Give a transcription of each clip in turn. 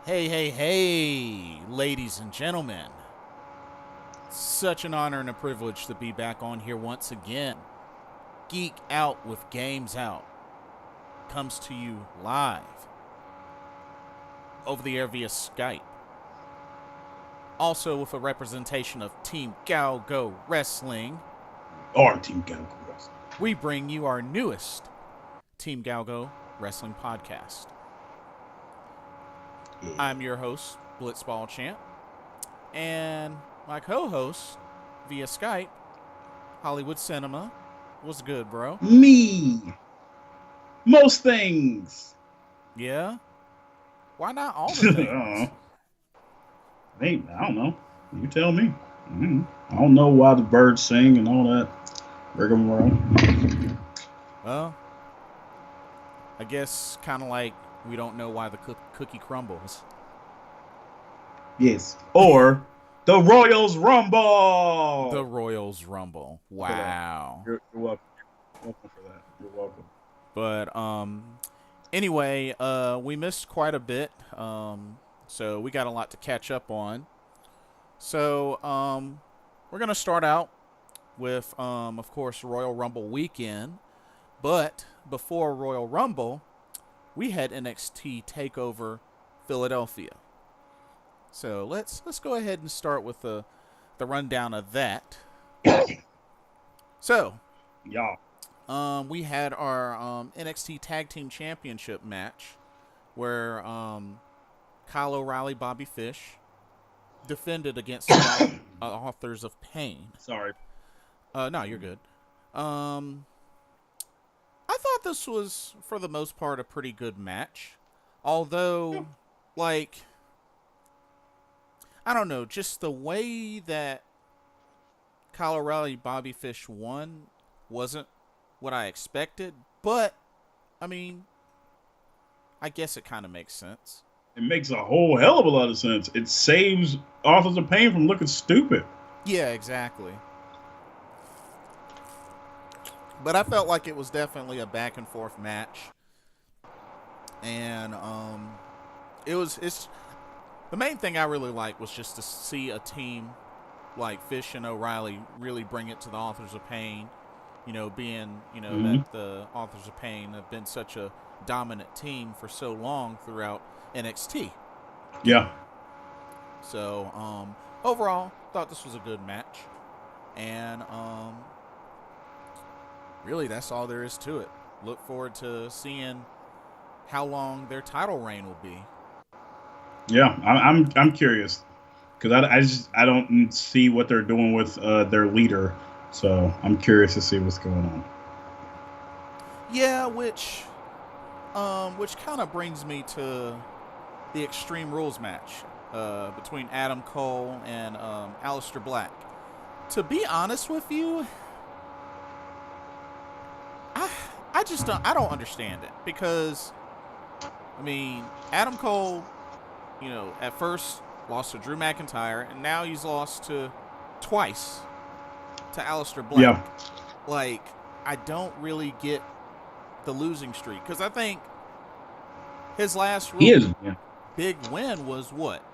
Hey, hey, hey, ladies and gentlemen. Such an honor and a privilege to be back on here once again. Geek Out with Games Out comes to you live over the air via Skype. Also with a representation of Team GOWGO Wrestling, Our Team GOWGO Wrestling. we bring you our newest Team GOWGO Wrestling podcast. Yeah. I'm your host, Blitzball Champ, and my co-host via Skype, Hollywood Cinema. What's good, bro? Me. Most things. Yeah? Why not all the things? I don't know. You tell me. I don't know why the birds sing and all that rigmarole. Well, I guess kind of like we don't know why the cookie crumbles. Yes. Or the Royals Rumble. The Royals Rumble. Wow. You're welcome. You're welcome for that. You're welcome. But anyway, we missed quite a bit. So we got a lot to catch up on. So we're gonna start out with of course Royal Rumble weekend. But before Royal Rumble, we had NXT Takeover Philadelphia. So let's go ahead and start with the rundown of that. So, Y'all. we had our NXT Tag Team Championship match where Kyle O'Reilly, Bobby Fish defended against the Authors of Pain. Sorry. No, you're good. I thought this was, for the most part, a pretty good match. Although, like, I don't know, just the way that Kyle O'Reilly, Bobby Fish won wasn't what I expected. But, I mean, I guess it kind of makes sense. It makes a whole hell of a lot of sense. It saves Authors of Pain from looking stupid. Yeah, exactly. But I felt like it was definitely a back and forth match. And it's the main thing I really liked was just to see a team like Fish and O'Reilly really bring it to the Authors of Pain. You know, being, that the Authors of Pain have been such a dominant team for so long throughout NXT. Yeah. So, overall, thought this was a good match. And, really, that's all there is to it. Look forward to seeing how long their title reign will be. Yeah, I'm curious because I don't see what they're doing with their leader, so I'm curious to see what's going on. Yeah, which kind of brings me to the Extreme Rules match between Adam Cole and Aleister Black. To be honest with you, I just don't understand it because, I mean, Adam Cole, at first lost to Drew McIntyre, and now he's lost twice to Aleister Black. Yeah. Like, I don't really get the losing streak because I think his last big win was what?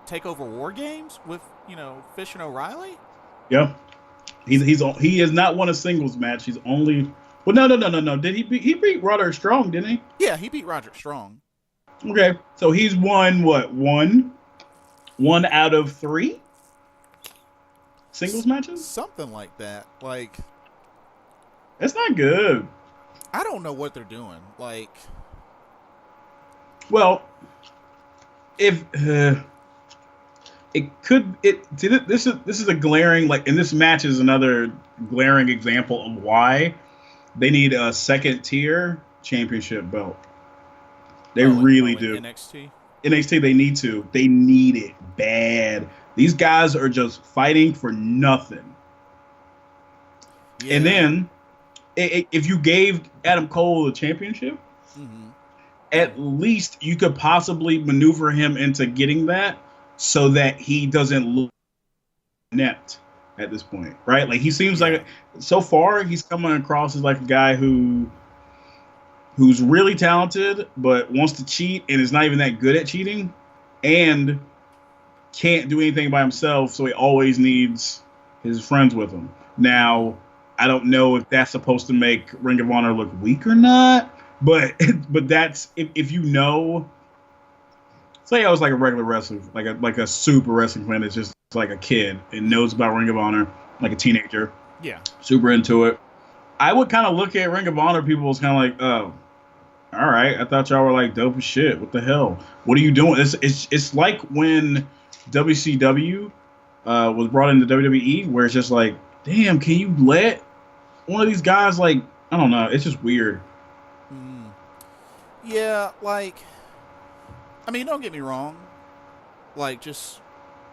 Takeover War Games with, Fish and O'Reilly? Yeah. He has not won a singles match. He's only... Well, no. Did he beat Roderick Strong, didn't he? Yeah, he beat Roderick Strong. Okay. So he's won, what, one out of 3 singles matches? Something like that. Like... That's not good. I don't know what they're doing. Like... Well, if... This is a glaring, like, and this match is another glaring example of why they need a second tier championship belt. They really do. NXT, they need to. They need it bad. These guys are just fighting for nothing. Yeah. And then, if you gave Adam Cole the championship, at least you could possibly maneuver him into getting that so that he doesn't look inept at this point, right? Like, he seems like, so far, he's coming across as like a guy who's really talented, but wants to cheat and is not even that good at cheating. and can't do anything by himself, so he always needs his friends with him. Now, I don't know if that's supposed to make Ring of Honor look weak or not, but that's if you know. Say I was like a regular wrestler, like a super wrestling fan that's just like a kid and knows about Ring of Honor, like a teenager. Yeah. Super into it. I would kind of look at Ring of Honor people as kind of like, oh, all right, I thought y'all were like dope as shit. What the hell? What are you doing? It's like when WCW was brought into WWE, where it's just like, damn, can you let one of these guys like, I don't know, it's just weird. Yeah, like, I mean, don't get me wrong. Like, just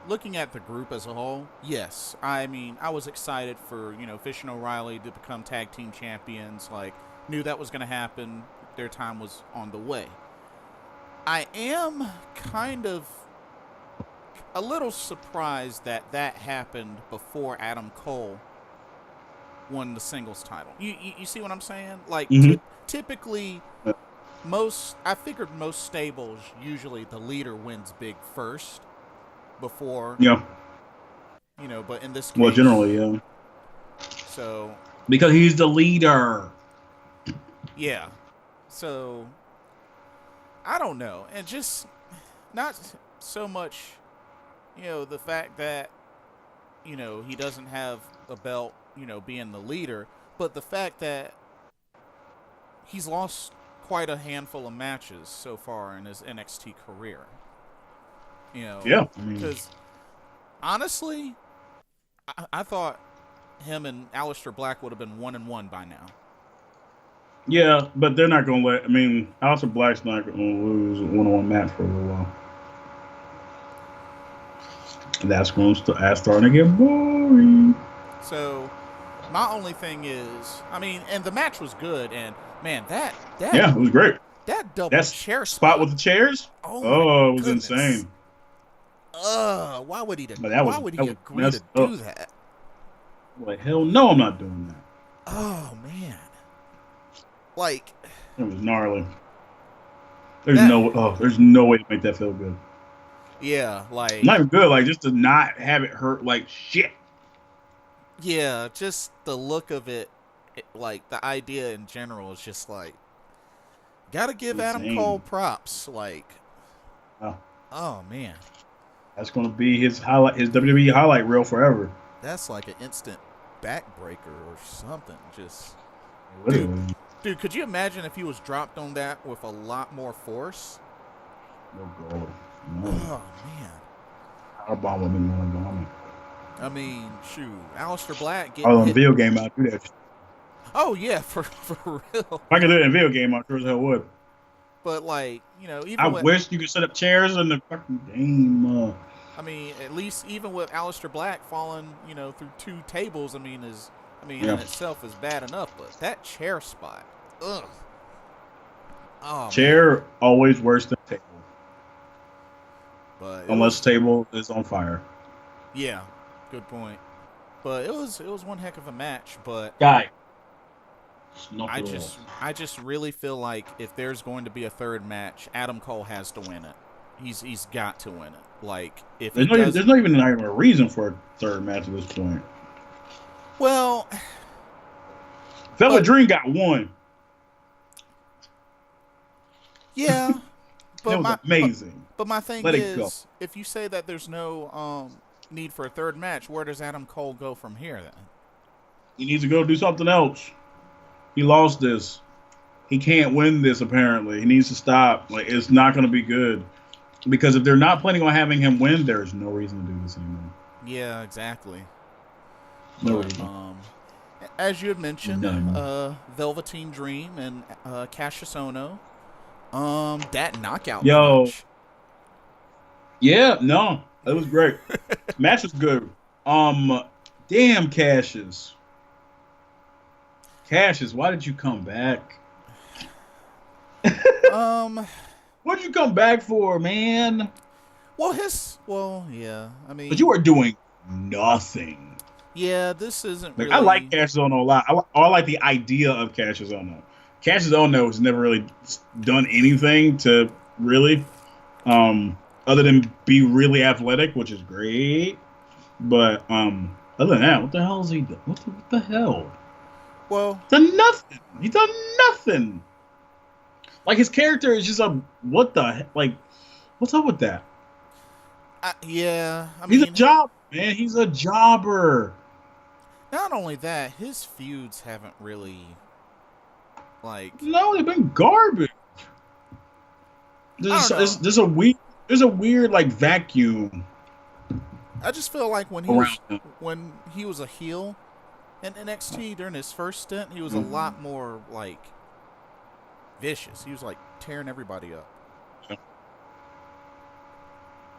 looking at the group as a whole, yes. I mean, I was excited for, Fish and O'Reilly to become tag team champions. Like, knew that was going to happen. Their time was on the way. I am kind of a little surprised that happened before Adam Cole won the singles title. You see what I'm saying? Like, typically, I figured most stables, usually the leader wins big first before. Yeah. But in this case. Well, generally, yeah. So. Because he's the leader. Yeah. So, I don't know. And just not so much, the fact that, he doesn't have a belt, being the leader, but the fact that he's lost quite a handful of matches so far in his NXT career. Yeah. Because, honestly, I thought him and Aleister Black would have been 1-1 by now. Yeah, but they're not going to let... I mean, Aleister Black's not going to lose a one-on-one match for a little while. And that's going to starting to get boring. So, my only thing is... I mean, and the match was good, and, man, that yeah, it was great. That double chair spot with the chairs? Oh, it was insane. Why would he agree to do that? Like, hell no, I'm not doing that. Oh, man. Like, it was gnarly. There's no way to make that feel good. Yeah, like, not even good. Like, just to not have it hurt like shit. Yeah, just the look of it, like the idea in general is just like, gotta give Adam Cole props. Like, oh man, that's gonna be his WWE highlight reel forever. That's like an instant backbreaker or something. Just Dude, could you imagine if he was dropped on that with a lot more force? Oh, God. No. Oh, man. Powerbomb would be more bombing. I mean, shoot. Aleister Black getting hit. On video game, I'd do that. Oh, yeah, for real. If I could do it in a video game, I sure as hell would. But, like, even I wish you could set up chairs in the fucking game. I mean, at least even with Aleister Black falling, through 2 tables, in itself is bad enough, but that chair spot, ugh. Oh, chair, man. Always worse than table. But unless table is on fire. Yeah, good point. But it was one heck of a match, but I just really feel like if there's going to be a third match, Adam Cole has to win it. He's got to win it. Like, if there's not even a reason for a third match at this point. Well, Velvet Dream got one. Yeah, but it was amazing. But my thing is, if you say that there's no need for a third match, where does Adam Cole go from here then? He needs to go do something else. He lost this. He can't win this, apparently. He needs to stop. Like, it's not going to be good. Because if they're not planning on having him win, there's no reason to do this anymore. Yeah, exactly. No reason. As you had mentioned, Velveteen Dream and Cassius Ohno. That knockout match. Yeah, no. That was great. Match was good. Damn, Cassius. Cassius, why did you come back? What'd you come back for, man? Yeah. I mean, but you were doing nothing. Yeah, this isn't like, really... I like Cassius Ohno a lot. I like the idea of Cassius Ohno. Cassius Ohno has never really done anything to really other than be really athletic, which is great. But other than that, what the hell is he? What the hell? Well, He's done nothing. He's done nothing. Like his character is just a what the like? What's up with that? yeah, I He's a mean, job man. He's a jobber. not only that, his feuds haven't really like No, they've been garbage. I don't know. There's a weird like vacuum I just feel like around him. when he was a heel in NXT during his first stint, he was a Mhm. lot more like vicious. He was like tearing everybody up.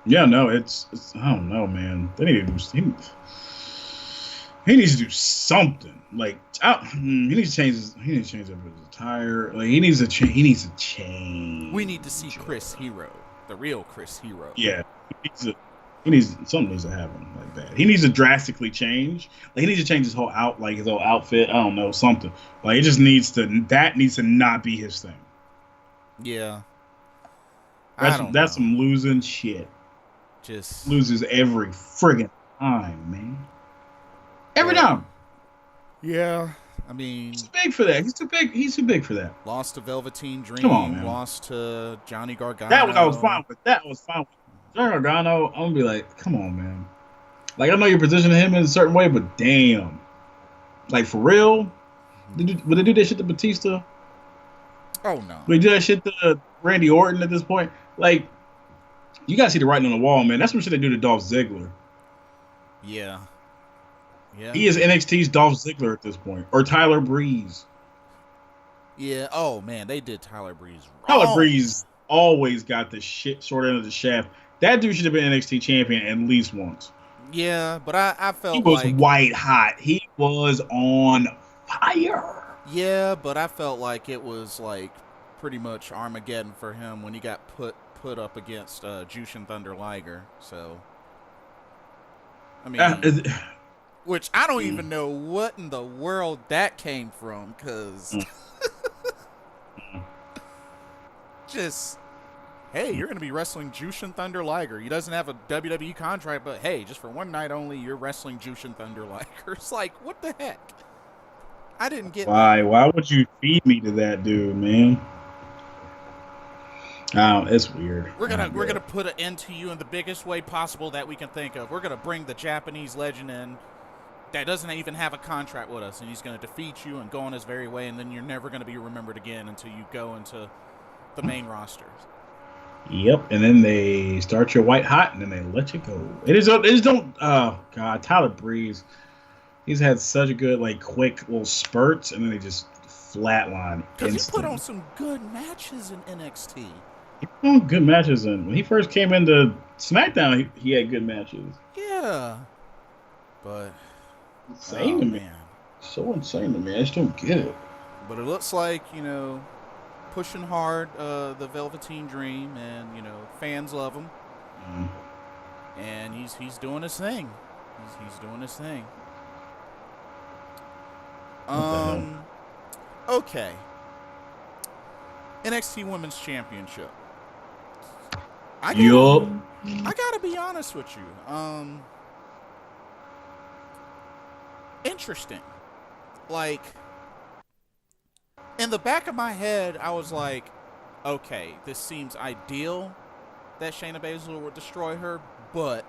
Yeah, no, it's I don't know, man. They need to he needs to do something. Like he needs to change he needs to change up his attire. Like he needs to We need to see change. Chris Hero, the real Chris Hero. Yeah, he needs something needs to happen like that. He needs to drastically change. Like he needs to change his whole his whole outfit. I don't know, something. Like it just needs to needs to not be his thing. Yeah. I don't That's know. some losing shit. Just Loses every friggin' time, man. Every but time. yeah, I mean, He's too big for that. He's too big. He's too big for that. lost to Velveteen Come on, Dream, man. lost to Johnny That was I was Gargano. fine with. That was fine with. Johnny Gargano, I'm gonna be like, come on, man. Like I know you're positioning him in a certain way, but damn, like for real, would they do that shit to Batista? Oh no. Would they do that shit to Randy Orton at this point? Like, you gotta see the writing on the wall, man. That's what shit they do to Dolph Ziggler. Yeah. Yeah. He is NXT's Dolph Ziggler at this point, or Tyler Breeze. Yeah. Oh man, they did Tyler Breeze Tyler wrong. Breeze always got the short end of the shaft. That dude should have been NXT champion at least once. Yeah, but I He felt was like white hot. He was on fire. yeah, but I felt like it was like pretty much Armageddon for him when he got put up against Jushin Thunder Liger. So I Uh, mean, it- which I don't mm, even know what in the world that came from, cause mm, mm. just hey, you're gonna be wrestling Jushin Thunder Liger. He doesn't have a WWE contract, but hey, just for one night only, you're wrestling Jushin Thunder Liger. It's like what the heck? I didn't get that. Why? Why would you feed me to that dude, man? Oh, it's weird. We're I gonna get put an end to you in the biggest way possible that we can think of. We're gonna bring the Japanese legend in that doesn't even have a contract with us, and he's gonna defeat you and go on his very way, and then you're never gonna be remembered again until you go into the main roster. Yep, and then they start your white hot, and then they let you go. It is don't. Oh God, Tyler Breeze. He's had such a good like quick little spurts, and then they just flatline Because he put on instant. some good matches in NXT. He put on good matches, and when he first came into SmackDown, he had good matches. Yeah, but Insane oh to me, man, so insane to me. I just don't get it. but it looks like pushing hard the Velveteen Dream, and fans love him, Mm. and he's doing his thing. He's doing his thing. What the hell? Okay. NXT Women's Championship. I gotta, Yup. I gotta be honest with you. Interesting. Like, in the back of my head, I was like, okay, this seems ideal that Shayna Baszler would destroy her, but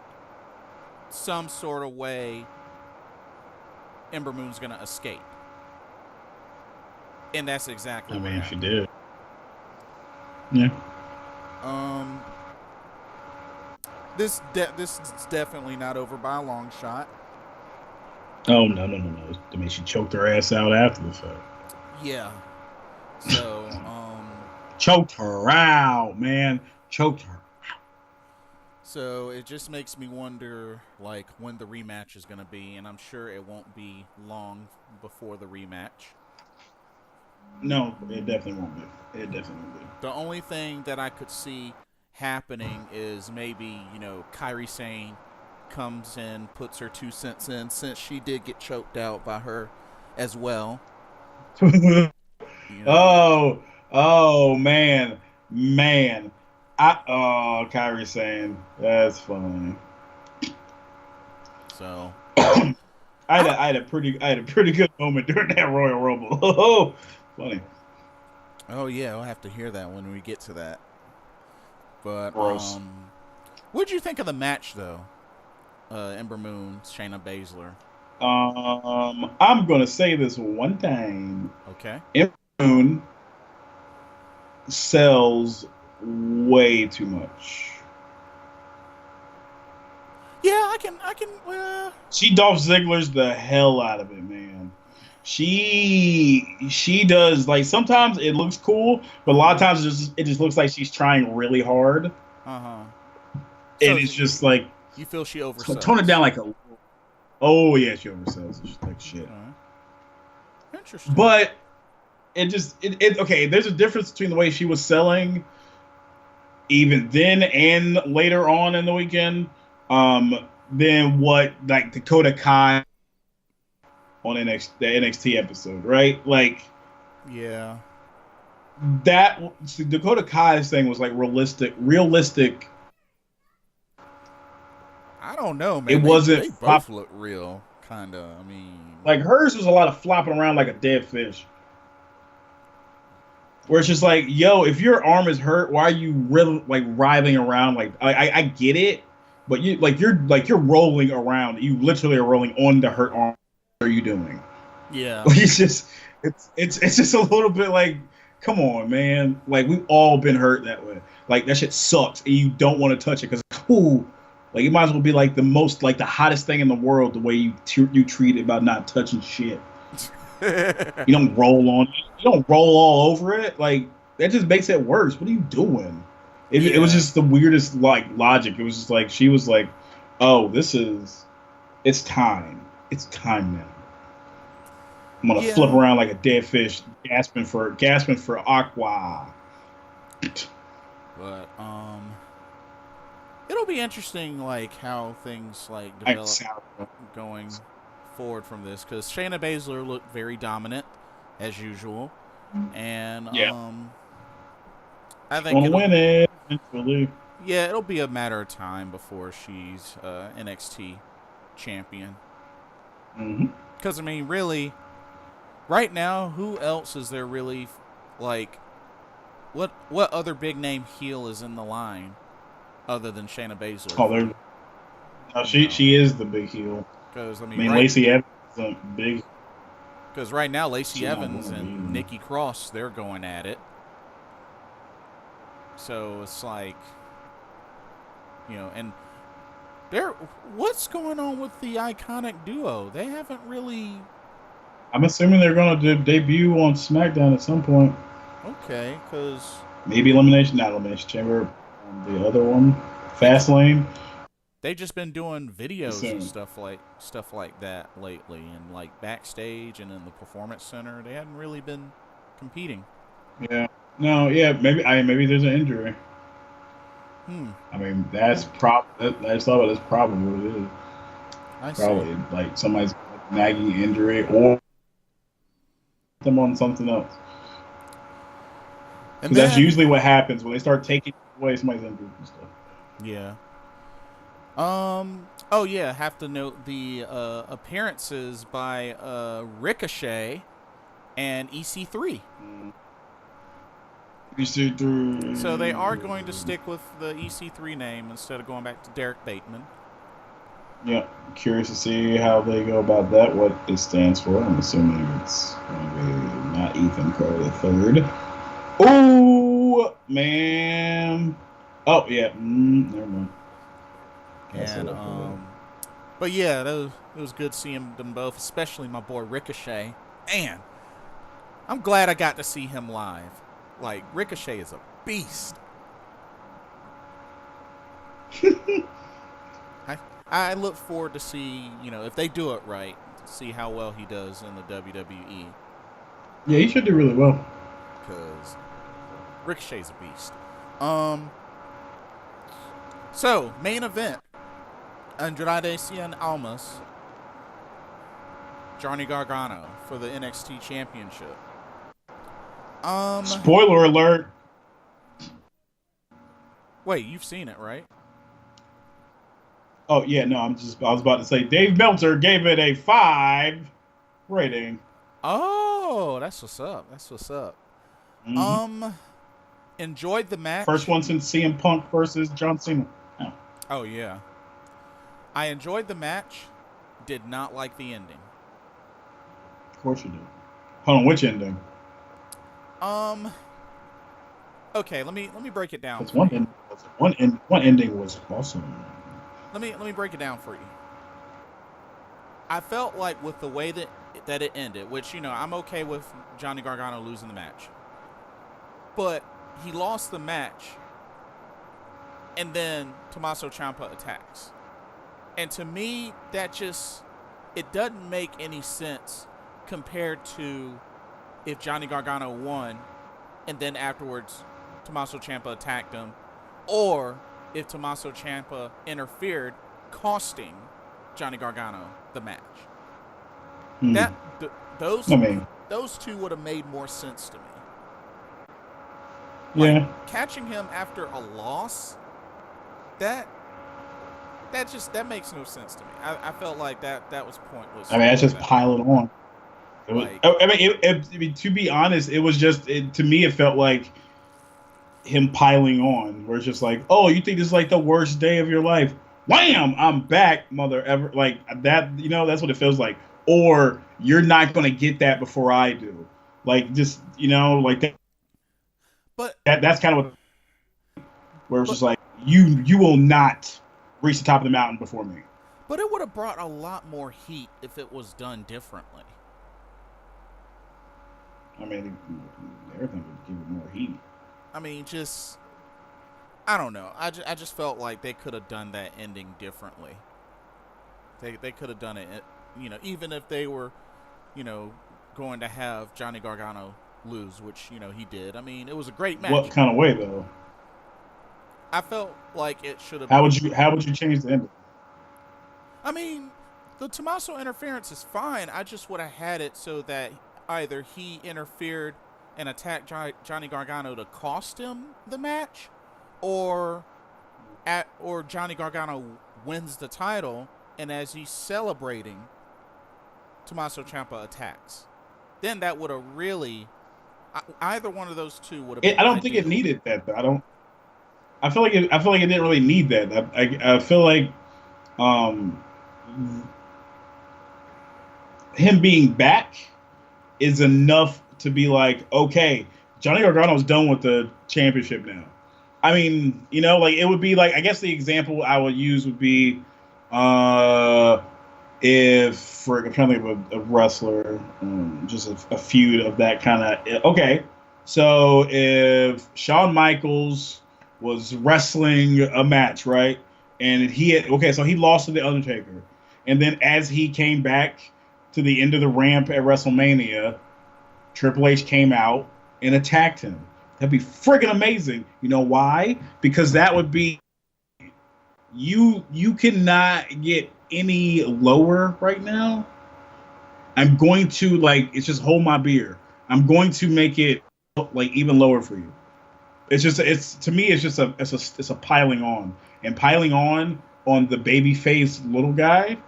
some sort of way, Ember Moon's gonna escape. And that's exactly I what mean, she happened. did. Yeah. Um, this is definitely not over by a long shot. Oh no. I mean, she choked her ass out after the fact. Yeah. So, Choked her out, man. Choked her. so it just makes me wonder, like, when the rematch is gonna be, and I'm sure it won't be long before the rematch. No, it definitely won't be. It definitely won't be. The only thing that I could see happening is maybe Kairi Sane comes in, puts her 2 cents in, since she did get choked out by her as well. You know, Oh, oh man, man. Kyrie saying that's funny. So I I had a pretty good moment during that Royal Rumble. Oh, funny. oh yeah, we'll have to hear that when we get to that. But Gross. what'd you think of the match though? Ember Moon, Shayna Baszler. I'm gonna say this one thing. Okay. Moon sells way too much. Yeah, I can. She Dolph Ziggler's the hell out of it, man. She does like sometimes it looks cool, but a lot of times it just looks like she's trying really hard, and Uh huh. So it's just like you feel she tone it oversells? down like a. Oh yeah, she oversells. She's like shit. Okay. Interesting. But it okay. There's a difference between the way she was selling even then and later on in the weekend, than what like Dakota Kai on the NXT episode, right? Like Yeah. that Dakota Kai's thing was like realistic. I don't know, It man. wasn't They both look real, kind of. I mean, like hers was a lot of flopping around like a dead fish. Where it's just like, yo, if your arm is hurt, why are you really like writhing around? Like, I get it, but you're rolling around. You literally are rolling on the hurt arm. What are you doing? yeah. Like, it's just a little bit like, come on, man. Like we've all been hurt that way. Like that shit sucks, and you don't want to touch it because ooh, like it might as well be like the most like the hottest thing in the world. The way you treat it about not touching shit. You don't roll on it. You don't roll all over it. Like that just makes it worse. What are you doing? It was Yeah. just the weirdest like logic. It was just like she was like, "Oh, it's time. It's time now. I'm gonna flip Yeah. around like a dead fish, gasping for aqua." But it'll be interesting, like how things like I develop sound going forward from this, because Shayna Baszler looked very dominant as usual, and yeah. I She's think gonna win it eventually. yeah, it'll be a matter of time before she's NXT champion. Mm-hmm. Because I mean, really, right now, who else is there really like? What other big name heel is in the line other than Shayna Baszler? Oh, there. No, You know, she is the big heel. because I I mean, mean, Lacey Evans is a big. right now, Lacey She's not Evans going to and be. Nikki Cross, they're going at it. So it's like, and they're what's going on with the iconic duo? They haven't really. I'm assuming they're going to debut on SmackDown at some point. Okay, because Maybe not Elimination Chamber. The other one, they just Fastlane. they've just been doing videos and Soon. stuff like that lately, and like backstage and in the performance center. They hadn't really been competing. Yeah. No. Yeah. Maybe there's an injury. Hmm. I mean, that's probably what it is. I see. Probably like somebody's nagging injury or them on something else. And Because that's then usually what happens when they start taking away somebody's injured and stuff. yeah. Oh yeah. Have to note the appearances by Ricochet and EC3. Mm. You see through. So they are going to stick with the EC3 name instead of going back to Derek Bateman. Yeah, curious to see how they go about that. What it stands for. I'm assuming it's going to be not Ethan Carter the third. Oh man. Oh yeah. Never mind. And but yeah, it was good seeing them both, especially my boy Ricochet. Man, I'm glad I got to see him live. Like Ricochet is a beast. I look forward to see, if they do it right, see how well he does in the WWE. Yeah, he should do really well. Because Ricochet's a beast. So, main event. Andrade Cien Almas, Johnny Gargano for the NXT Championship. Spoiler alert. Wait, you've seen it, right? Oh yeah, no, I was about to say Dave Meltzer gave it a 5 rating. Oh, that's what's up. That's what's up. Hmm Um, enjoyed the First match. one since CM Punk versus John Cena. Oh, Oh yeah, I enjoyed the match. Did not like the ending. of course you do. Hold on, which ending? Um, okay, let me break it down Because for you. one ending was awesome. Let me break it down for you. I felt like with the way that it ended, which I'm okay with Johnny Gargano losing the match, but he lost the match, and then Tommaso Ciampa attacks, and to me that just it doesn't make any sense compared to if Johnny Gargano won, and then afterwards Tommaso Ciampa attacked him, or if Tommaso Ciampa interfered, costing Johnny Gargano the match. Hmm. That th- those I mean, those two would have made more sense to me. Like yeah. catching him after a loss, that that makes no sense to me. I felt like that was I pointless mean, that's for just that. piling on. It was. Like, I mean, to be honest, it was just. To me, it felt like him piling on. Where it's just like, oh, you think this is like the worst day of your life? Wham! I'm back, mother ever. Like that. That's what it feels like. Or you're not gonna get that before I do. Like just like that. but That's kind of what. Where it's but just like you will not reach the top of the mountain before me. but it would have brought a lot more heat if it was done differently. I mean, everything would give it more heat. I mean, just I don't know. I just felt like they could have done that ending differently. They could have done it, even if they were, you know, going to have Johnny Gargano lose, which he did. I mean, it was a great What match. kind of way though? I felt like it should have. How would you change the ending? I mean, the Tommaso interference is fine. I just would have had it so that either he interfered and attacked Johnny Gargano to cost him the match, or or Johnny Gargano wins the title, and as he's celebrating, Tommaso Ciampa attacks. Then that would have really either one of those two would have been I don't think it ideal. needed that though. I don't. I feel like it didn't really need that. I feel like um, him being back is enough to be like, okay, Johnny Gargano's done with the championship now. I mean, like it would be like I guess the example I would use would be uh if for I'm trying to think of a wrestler, just a feud of that kind of okay. So if Shawn Michaels was wrestling a match, right? And so he lost to the Undertaker, and then as he came back to the end of the ramp at WrestleMania, Triple H came out and attacked him. That'd be friggin' amazing. You know why? Because that would be you cannot get any lower right now. I'm going to it's just hold my beer. I'm going to make it like even lower for you. It's to me it's just a piling on and piling on the baby face little guy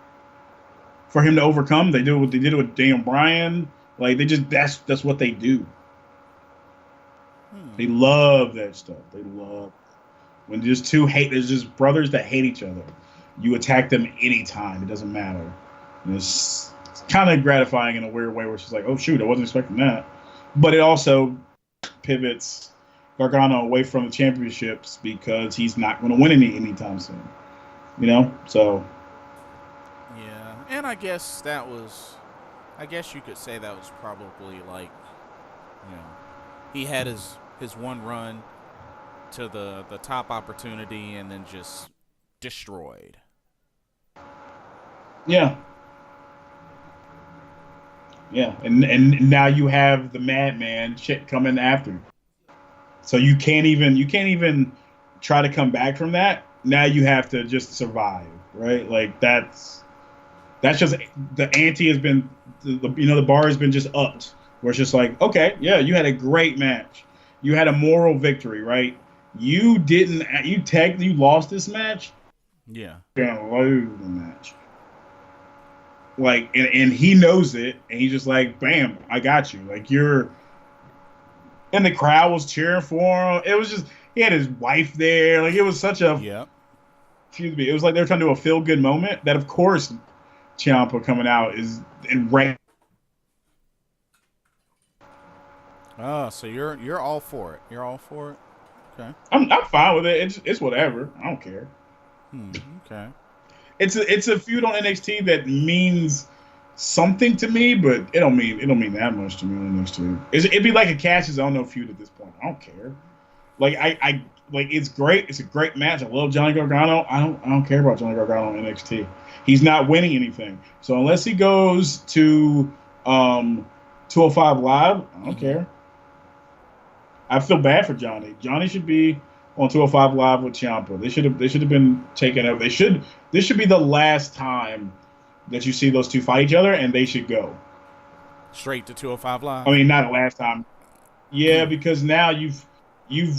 for him to overcome. They do what they did with Daniel Bryan. Like they just that's what they do. They Hmm. love that stuff. They love when there's just brothers that hate each other. You attack them anytime. It doesn't matter. And it's kind of gratifying in a weird way where she's like, oh shoot, I wasn't expecting that. But it also pivots Gargano away from the championships because he's not going to win anytime soon. So Yeah, and I guess that was. I guess you could say that was probably like, you know, he had his one run to the top opportunity and then just destroyed. yeah, yeah, and now you have the Madman shit coming after you. So you can't even try to come back from that. Now you have to just survive, right? Like that's just the ante has been the bar has been just upped. Where it's just like, okay, yeah, you had a great match, you had a moral victory, right? you didn't, you technically lost this match. Yeah. You're gonna lose the match. Like, and he knows it, and he's just like, bam, I got you. Like, you're, and the crowd was cheering for him. It was just, he had his wife there. Like, it was such a, Yeah. excuse me, it was like they were trying to do a feel good moment. That, of course, Ciampa coming out is in rank. Oh, so you're all for it. You're all for it. Okay. I'm fine with it. It's whatever. I don't care. Okay. It's a feud on NXT that means something to me, but it don't mean that much to me on NXT. It'd be like a Cassius I don't know feud at this point. I don't care. Like I like it's great. It's a great match. I love Johnny Gargano. I don't care about Johnny Gargano on NXT. He's not winning anything. So unless he goes to 205 Live, I don't care. I feel bad for Johnny. Johnny should be on 205 Live with Ciampa. They should have been taken over. This should be the last time that you see those two fight each other, and they should go. Straight to 205 Live. I mean, not the last time. Yeah, because now you've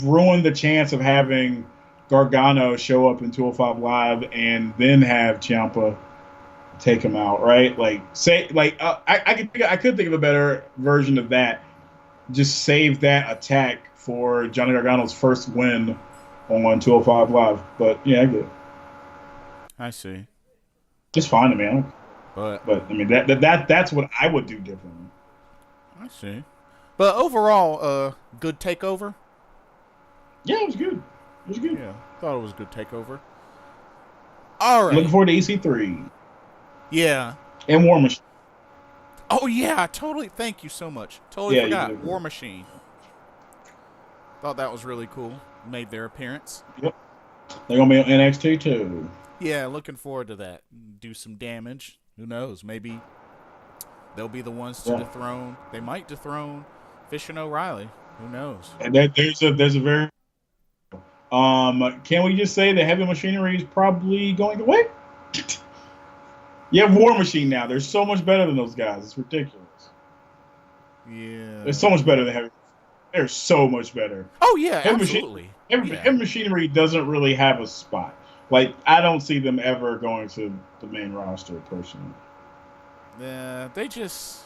ruined the chance of having Gargano show up in 205 Live and then have Ciampa take him out, right? Like, say, like I could think of a better version of that. Just save that attack for Johnny Gargano's first win on 205 Live. But yeah, I get it. I see. It's fine to me. But I mean that's what I would do differently. I see. But overall, good takeover. Yeah, it was good. It was good. Yeah, thought it was a good takeover. All right. Looking forward to EC3. Yeah. And War Machine. Oh yeah, totally. Thank you so much. Totally forgot. War Machine. Thought that was really cool. Made their appearance. Yep. They're gonna be on NXT too. Yeah, looking forward to that. Do some damage. Who knows? Maybe they'll be the ones to dethrone. They might dethrone Fish and O'Reilly. Who knows? And there's a very can we just say the heavy machinery is probably going away? You have War Machine now. They're so much better than those guys. It's ridiculous. Yeah. They're so much better than heavy. They're so much better. Oh yeah, absolutely. Heavy machinery doesn't really have a spot. Like, I don't see them ever going to the main roster personally. Yeah, they just.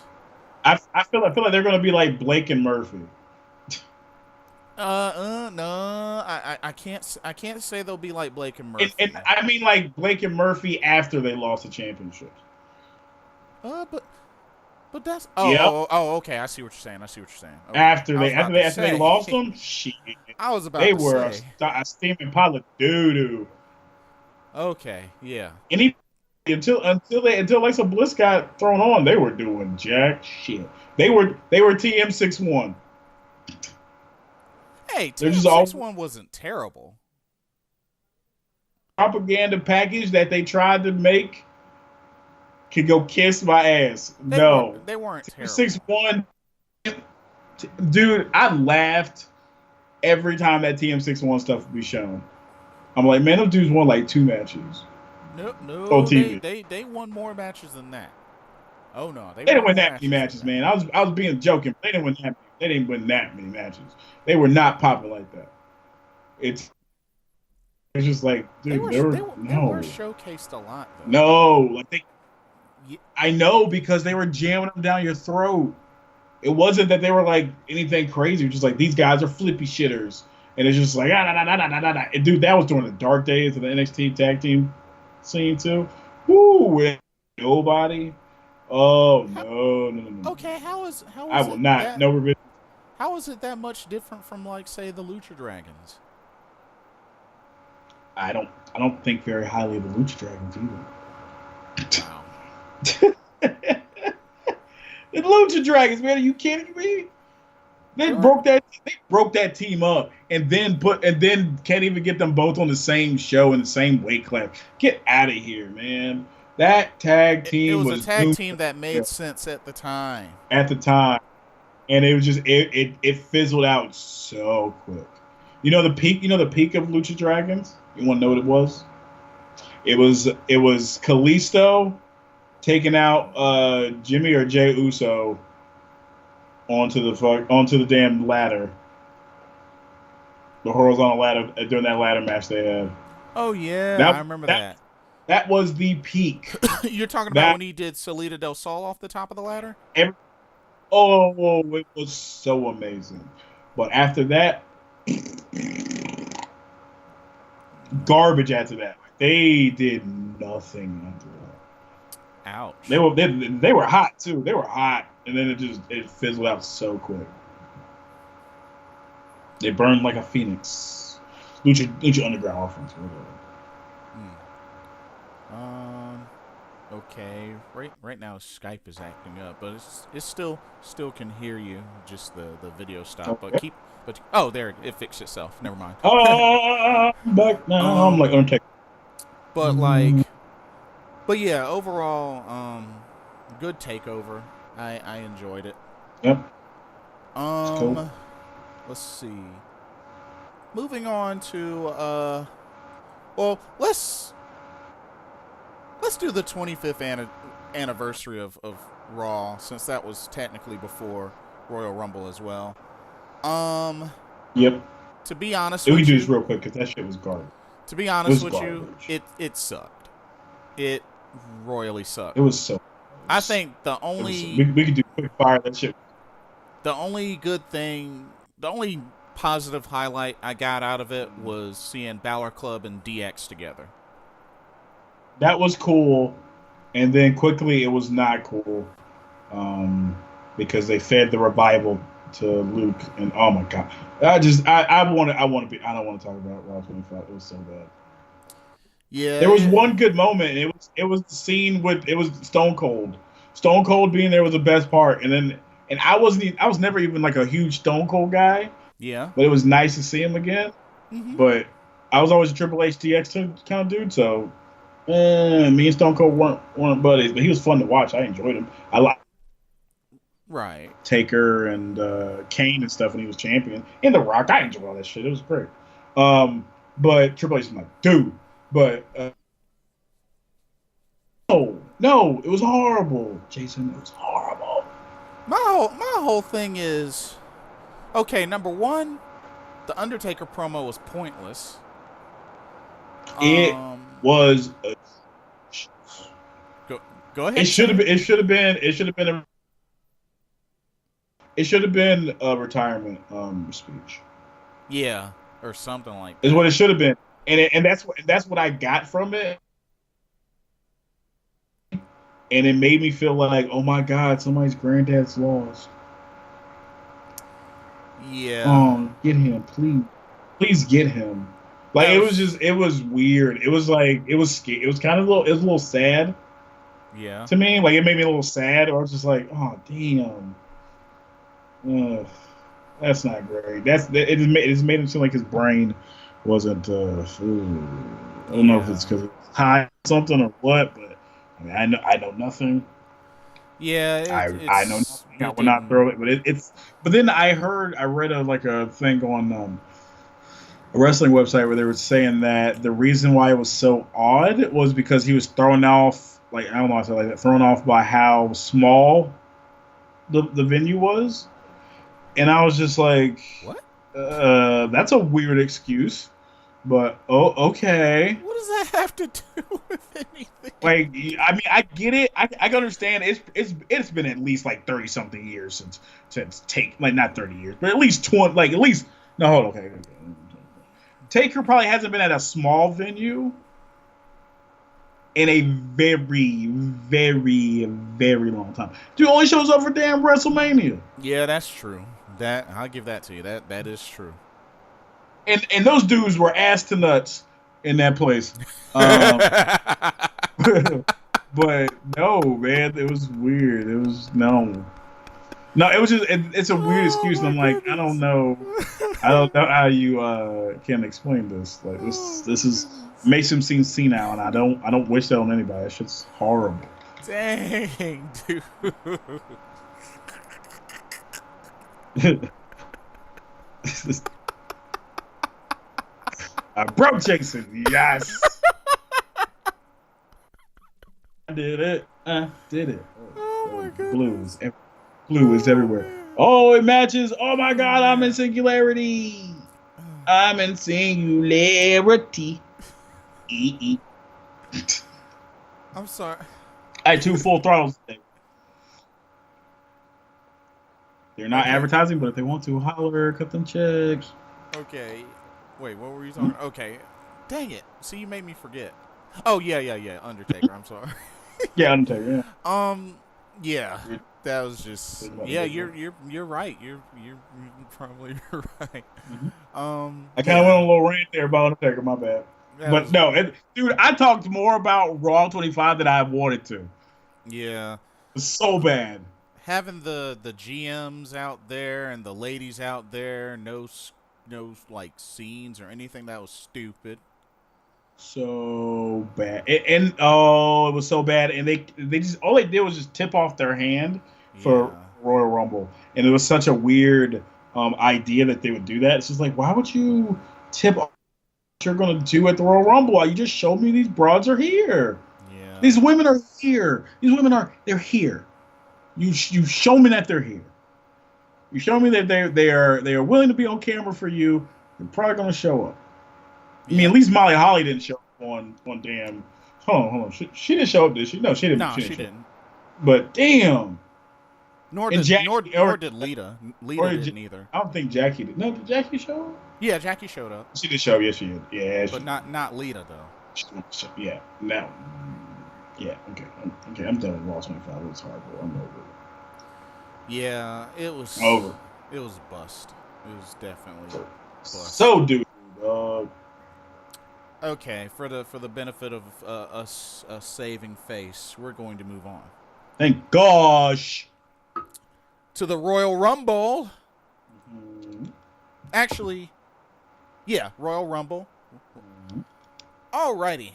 I feel like they're going to be like Blake and Murphy. No, I can't say they'll be like Blake and Murphy. And I mean like Blake and Murphy after they lost the championships. But that's okay. I see what you're saying. Okay. After they lost them, shit. I was about they to were say. a steaming pile of doo doo. Okay, yeah. Until Alexa Bliss got thrown on, they were doing jack shit. They were TM61. Hey, TM61 wasn't terrible. Propaganda package that they tried to make could go kiss my ass. They weren't terrible. 61, dude. I laughed every time that TM61 stuff would be shown. I'm like, man, those dudes won like 2 matches. No, on TV. They won more matches than that. Oh no, they didn't win that many matches, man. I was being joking. They didn't win that. They didn't win that many matches. They were not popping like that. It's just like, dude, they were showcased a lot. Though. No, like I know, because they were jamming them down your throat. It wasn't that they were like anything crazy. Just like, these guys are flippy shitters, and it's just like and dude, that was during the dark days of the NXT tag team scene too. Woo, nobody. Oh no. Okay, how is I will not. No revision. How is it that much different from, like, say, the Lucha Dragons? I don't think very highly of the Lucha Dragons either. Wow. The Lucha Dragons, man, are you kidding me? They broke that team up, and then can't even get them both on the same show in the same weight class. Get out of here, man. That tag team was a tag team that made sense at the time. And it was just it fizzled out so quick. You know the peak of Lucha Dragons? You want to know what it was? It was Kalisto taking out Jimmy or Jey Uso onto the damn ladder The horizontal ladder during that ladder match they had. Oh yeah, I That remember that that. that was the peak. You're talking about That when he did Salida del Sol off the top of the ladder? every, oh, it was so amazing. But after that, garbage. After that, they did nothing after that. Ouch. They were hot too. They were hot, and then it fizzled out so quick. They burned like a phoenix. Lucha Underground reference. Okay. Right now Skype is acting up, but it's still can hear you. Just the video stopped. Okay. But oh, there it fixed itself. Never mind. I'm back now. I'm like um, Undertaker. but like, but yeah, overall, good takeover. I enjoyed it. Yep. It's cool. Let's see. Moving on to well, let's do the 25th anniversary of Raw, since that was technically before Royal Rumble as well. Yep. To be honest We with can do you, this real quick because that shit was garbage. to be It was honest with you, garbage. it sucked. It royally sucked. It was so. I think We could do quick fire that shit. the only good thing, the only positive highlight I got out of it was seeing Balor Club and DX together. That was cool, and then quickly it was not cool, because they fed the revival to Luke, and oh my god, I don't want to talk about Raw 25. It was so bad. Yeah, There was one good moment. And it was the scene with it was Stone Cold. Stone Cold being there was the best part, and I was never even like a huge Stone Cold guy, yeah. but it was nice to see him again. Mm-hmm. But I was always a Triple H DX kind of dude, so me and Stone Cold weren't buddies, but he was fun to watch. I enjoyed him. I like Right. Taker and Kane and stuff when he was champion. And The Rock, I enjoyed all that shit. It was great. But Triple H is my dude. But no, it was horrible, Jason. It was horrible. My whole thing is, okay. Number one, the Undertaker promo was pointless. It was. Go ahead. It should have been. It should have been a retirement speech. Yeah, or something like that. Is what it should have been, and that's what I got from it. And it made me feel like, oh my god, somebody's granddad's lost. Yeah. Get him, please get him. Like it was weird. It was like it was kind of a little sad. Yeah. To me, like it made me a little sad, or I was just like, oh damn. That's not great. It just made him seem like his brain wasn't. I don't know if it's because it's high or something or what, but I mean, I know nothing. Yeah, I know nothing. I will not throw it, but it's. But then I read a thing on a wrestling website where they were saying that the reason why it was so odd was because he was thrown off, like I don't know, like that, thrown off by how small the venue was. And I was just like, what? That's a weird excuse, but okay. What does that have to do with anything? Like, I mean, I get it. I can understand. It's been at least like 30 something years since like not 30 years, but at least 20. Like at least no, hold on, okay. Taker probably hasn't been at a small venue in a very, very, very long time. Dude only shows up for damn WrestleMania. Yeah, that's true. That I'll give that to you. That is true. And those dudes were ass to nuts in that place. But no, man, it was weird. It was no. It was just it's a weird excuse, and I'm like, goodness. I don't know how you can explain this. Like this is makes him seem senile, and I don't wish that on anybody. That shit's horrible. Dang, dude. I broke Jason. Yes. I did it. I did it. Oh my god. Blue is everywhere. Oh, it matches. Oh my god, I'm in Singularity. I'm in singularity. E-E. I'm sorry. I had 2 full throttles today. They're not Okay. advertising, but if they want to, holler, cut them checks. Okay. Wait, what were you Hmm? talking? Okay. Dang it. See, you made me forget. Oh yeah. Undertaker. I'm sorry. Yeah, Undertaker. Yeah. um. Yeah. You're That was just. thinking about the Yeah. big You're right. You're probably right. one. I kind of went Yeah. on a little rant there about Undertaker. My bad. That But was. no, dude, I talked more about Raw 25 than I wanted to. Yeah. It's so bad. Having the GMs out there and the ladies out there, no like scenes or anything that was stupid. So bad. And oh, it was so bad. And they just all they did was just tip off their hand for Yeah. Royal Rumble. And it was such a weird idea that they would do that. It's just like, why would you tip off what you're gonna do at the Royal Rumble? You just showed me these broads are here. Yeah. These women are here. They're here. You show me that they're here. You show me that they are willing to be on camera for you. They're probably gonna show up. I mean, at Yeah. least Molly Holly didn't show up on damn. Hold on. She didn't show up, did she? No, she didn't. No, She she didn't show up. didn't. But damn. Nor And did Jackie nor did Lita. Lita didn't either. I don't think Jackie did. No, did Jackie show up? Yeah, Jackie showed up, She did show up. Yes, she did. Yeah, but not Lita though. yeah. Now, yeah. Okay. I'm done with Raw 25. It was horrible. I'm over it. Yeah, it was. I'm over it. It was a bust. It was definitely a bust. So, dude, dog. Okay, for the benefit of us saving face, we're going to move on Thank gosh. to the Royal Rumble. Mhm. Actually, yeah, Royal Rumble. Alrighty.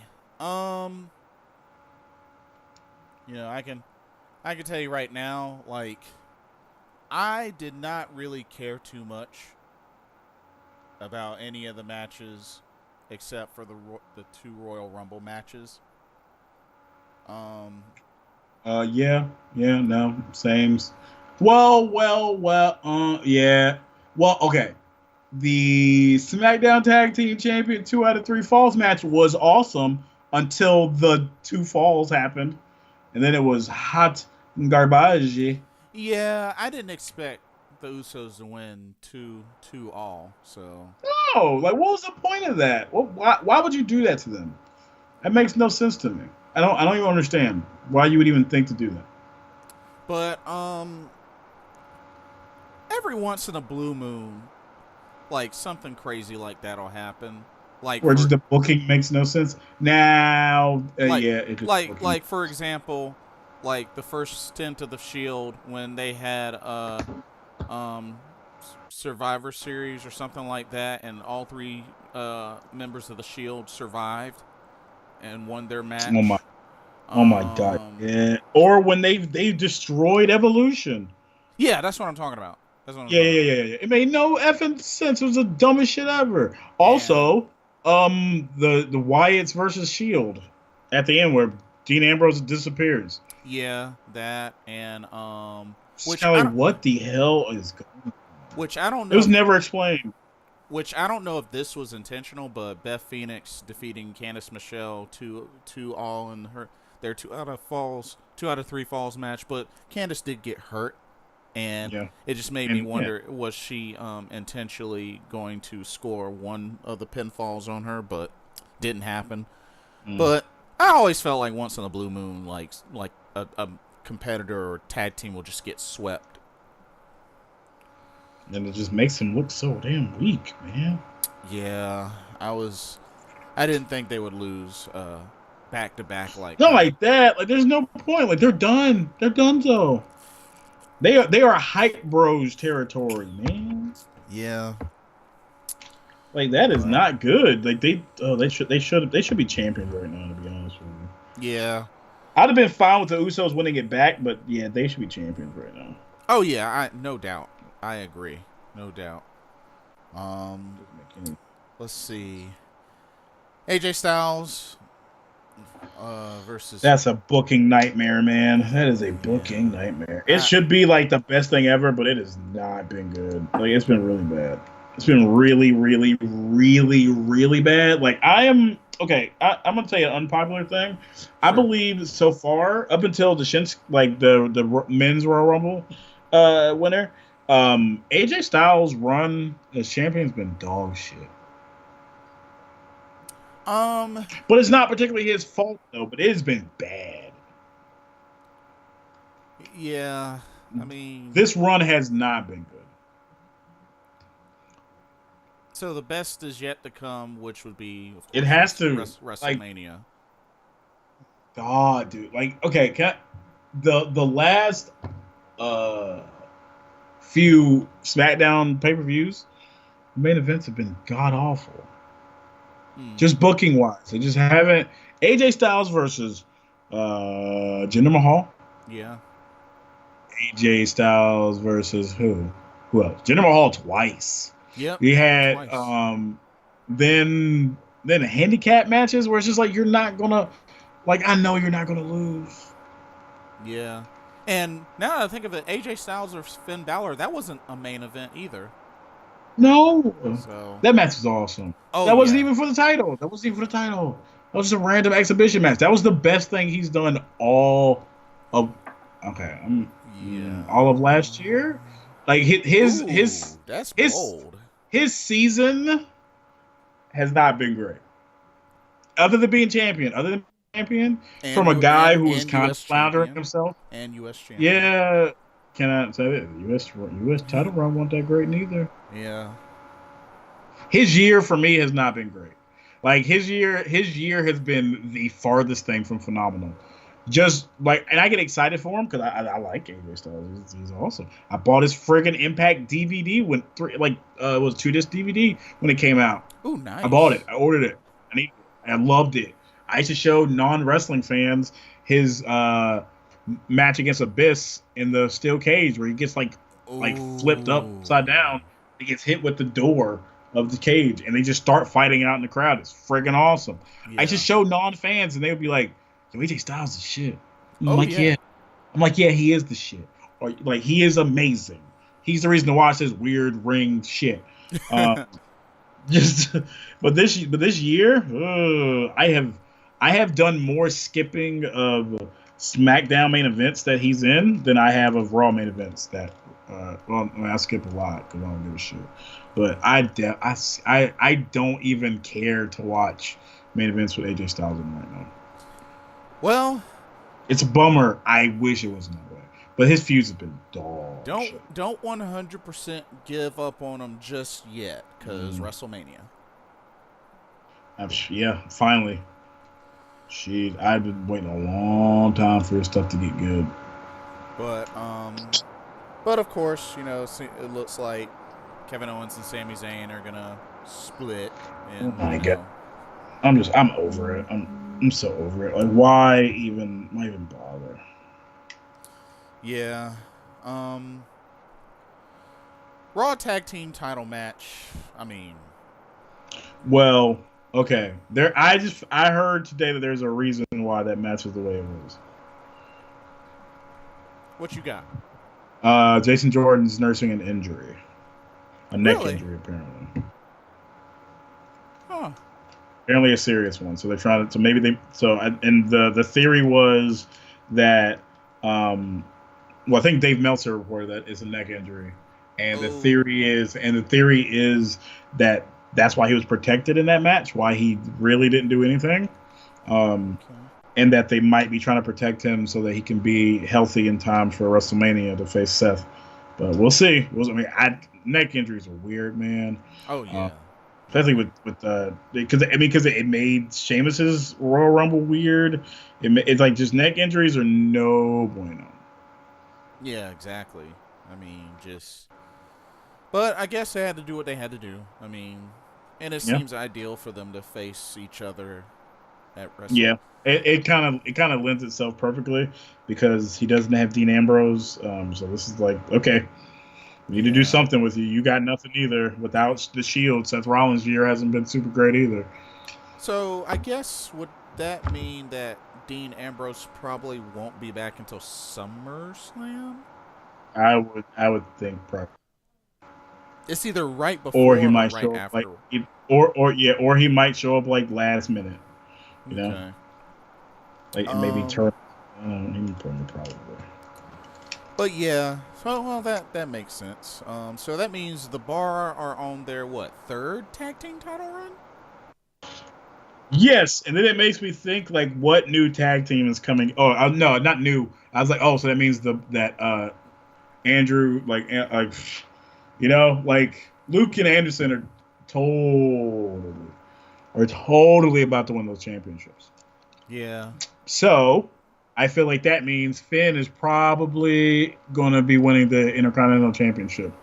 I can tell you right now, like, I did not really care too much about any of the matches except for the 2 Royal Rumble matches. Um, Yeah. No. Same. Well. Yeah. Well, okay. The SmackDown Tag Team Champion 2 out of 3 falls match was awesome until the 2 falls happened, and then it was hot garbage. yeah, I didn't expect the Usos to win 2-all. So Oh, like what was the point of that? Why would you do that to them? That makes no sense to me. I don't even understand why you would even think to do that. but every once in a blue moon, like something crazy like that'll happen. Like Or just for the booking makes no sense. Now, like yeah, it just booking. for example, like the first stint of the Shield when they had um Survivor Series or something like that, and all 3 members of the Shield survived and won their Oh my, match. oh my god, Um, yeah. Or when they destroyed Evolution. yeah, that's what I'm talking about. That's what I'm Yeah, talking yeah, about. yeah, yeah. It made no effing sense. It was the dumbest shit ever. And Also, the Wyatts versus Shield at the end where Dean Ambrose disappears. yeah, that and It's which kind I of don't, like, what the hell is going on? which I don't It was know. never explained. Which I don't know if this was intentional, but Beth Phoenix defeating Candice Michelle 2-all in their 2 out of 3 falls match. But Candice did get hurt, and Yeah, it just made me and yeah. wonder: was she intentionally going to score one of the pinfalls on her? But didn't happen. Mm. But I always felt like once in a blue moon, like a competitor or tag team will just get swept. And it just makes him look so damn weak, man. Yeah, I didn't think they would lose back to back like Not that. like that. Like, there's no point. Like, they're done. They're done. So they are hype bros territory, man. Yeah, Like, that is but not good. Like, they should be champions right now. To be honest with you, yeah. I'd have been fine with the Usos winning it back, but yeah, they should be champions right now. Oh yeah, no doubt. I agree, no doubt. Doesn't make any. Let's see. AJ Styles versus That's a booking nightmare, man. That is a booking yeah. nightmare. It should be like the best thing ever, but it has not been good. Like, it's been really bad. It's been really, really, really, really bad. Like I am okay. I'm gonna tell you an unpopular thing. I Sure. believe so far, up until the like the men's Royal Rumble winner, AJ Styles' run as champion's been dog shit. Um, But it's not particularly his fault though. But it has been bad. yeah. I mean, This run has not been good. so the best is yet to come, which would be, of It course, has to like WrestleMania. God, dude. Like okay, the last uh few SmackDown pay per views, main events have been god awful. Hmm. Just booking wise, they just haven't. AJ Styles versus Jinder Mahal. Yeah. AJ Styles versus who? Who else? Jinder Mahal twice. Yep. We had Twice. then handicap matches where it's just like you're not gonna like I know you're not gonna lose. Yeah. And now that I think of it, AJ Styles or Finn Balor, that wasn't a main event either. No, So, that match was awesome. oh That wasn't yeah, even for the title. That wasn't even for the title. That was just a random exhibition match. That was the best thing he's done all of. Okay, yeah. all of last year. Like Ooh, that's his bold. his season has not been great. Other than champion, And from a you guy who was and kind of U.S. floundering champion himself. and U.S. champion. Yeah, can I say that U.S. title run wasn't that great neither. Yeah. His year for me has not been great. Like his year has been the farthest thing from phenomenal. Just like, and I get excited for him because I like AJ Styles. He's awesome. I bought his friggin' Impact DVD when it was 2 disc DVD when it came out. Ooh, I bought it. nice. I ordered it. I loved it. I used to show non wrestling fans his match against Abyss in the steel cage where he gets like flipped upside Ooh. down. He gets hit with the door of the cage, and they just start fighting out in the crowd. It's friggin' awesome. I Yeah. just show non fans, and they would be like, "Yo, AJ Styles is shit." I'm Oh like, yeah. "Yeah." I'm like, "Yeah, he is the shit." Or like, he is amazing. He's the reason to watch this weird ring shit. Uh, just, but this year, I have done more skipping of SmackDown main events that he's in than I have of Raw main events. That well, I mean, I skip a lot because I don't give a shit. But I don't even care to watch main events with AJ Styles in right now. Well, It's a bummer. I wish it wasn't that way. But his feuds have been dog shit. don't 100% give up on them just yet, cause Mm, WrestleMania. yeah, finally. I've been waiting a long time for his stuff to get good. But but of course, it looks like Kevin Owens and Sami Zayn are gonna split, Oh and my god, I'm over it. I'm so over it. Like, why even bother? yeah. Um, Raw tag team title match. I mean, Well, okay. I heard today that there's a reason why that match was the way it was. what you got? Jason Jordan's nursing an injury, a neck Really? injury apparently. Huh? Apparently a serious one. So they're trying to. So maybe they. So and the theory was that. Well, I think Dave Meltzer reported that it's a neck injury, Oh. and the theory is that that's why he was protected in that match. Why he really didn't do anything. Um, Okay. and that they might be trying to protect him so that he can be healthy in time for WrestleMania to face Seth. But we'll see. Neck injuries are weird, man. Oh Uh, yeah. Especially with because it made Sheamus's Royal Rumble weird. It's like just neck injuries are no bueno. Yeah. Exactly. I mean, just. But I guess they had to do what they had to do. I mean, and it Yeah, seems ideal for them to face each other at Wrestle. yeah. It kind of lends itself perfectly because he doesn't have Dean Ambrose. So this is like okay, we need to do Yeah. something with you. You got nothing either. Without the Shield, Seth Rollins' year hasn't been super great either. So I guess would that mean that Dean Ambrose probably won't be back until SummerSlam? I would think probably. It's either right or before he or might right show up like after. or he might show up like last minute. You know, Okay. like maybe Um. turn. He probably. But yeah. So well, that makes sense. So that means the Bar are on their what, third tag team title run? Yes, and then it makes me think like what new tag team is coming. Oh no, not new. I was like, oh, so that means that Andrew like like Luke and Anderson totally about to win those championships. Yeah. So I feel like that means Finn is probably going to be winning the Intercontinental Championship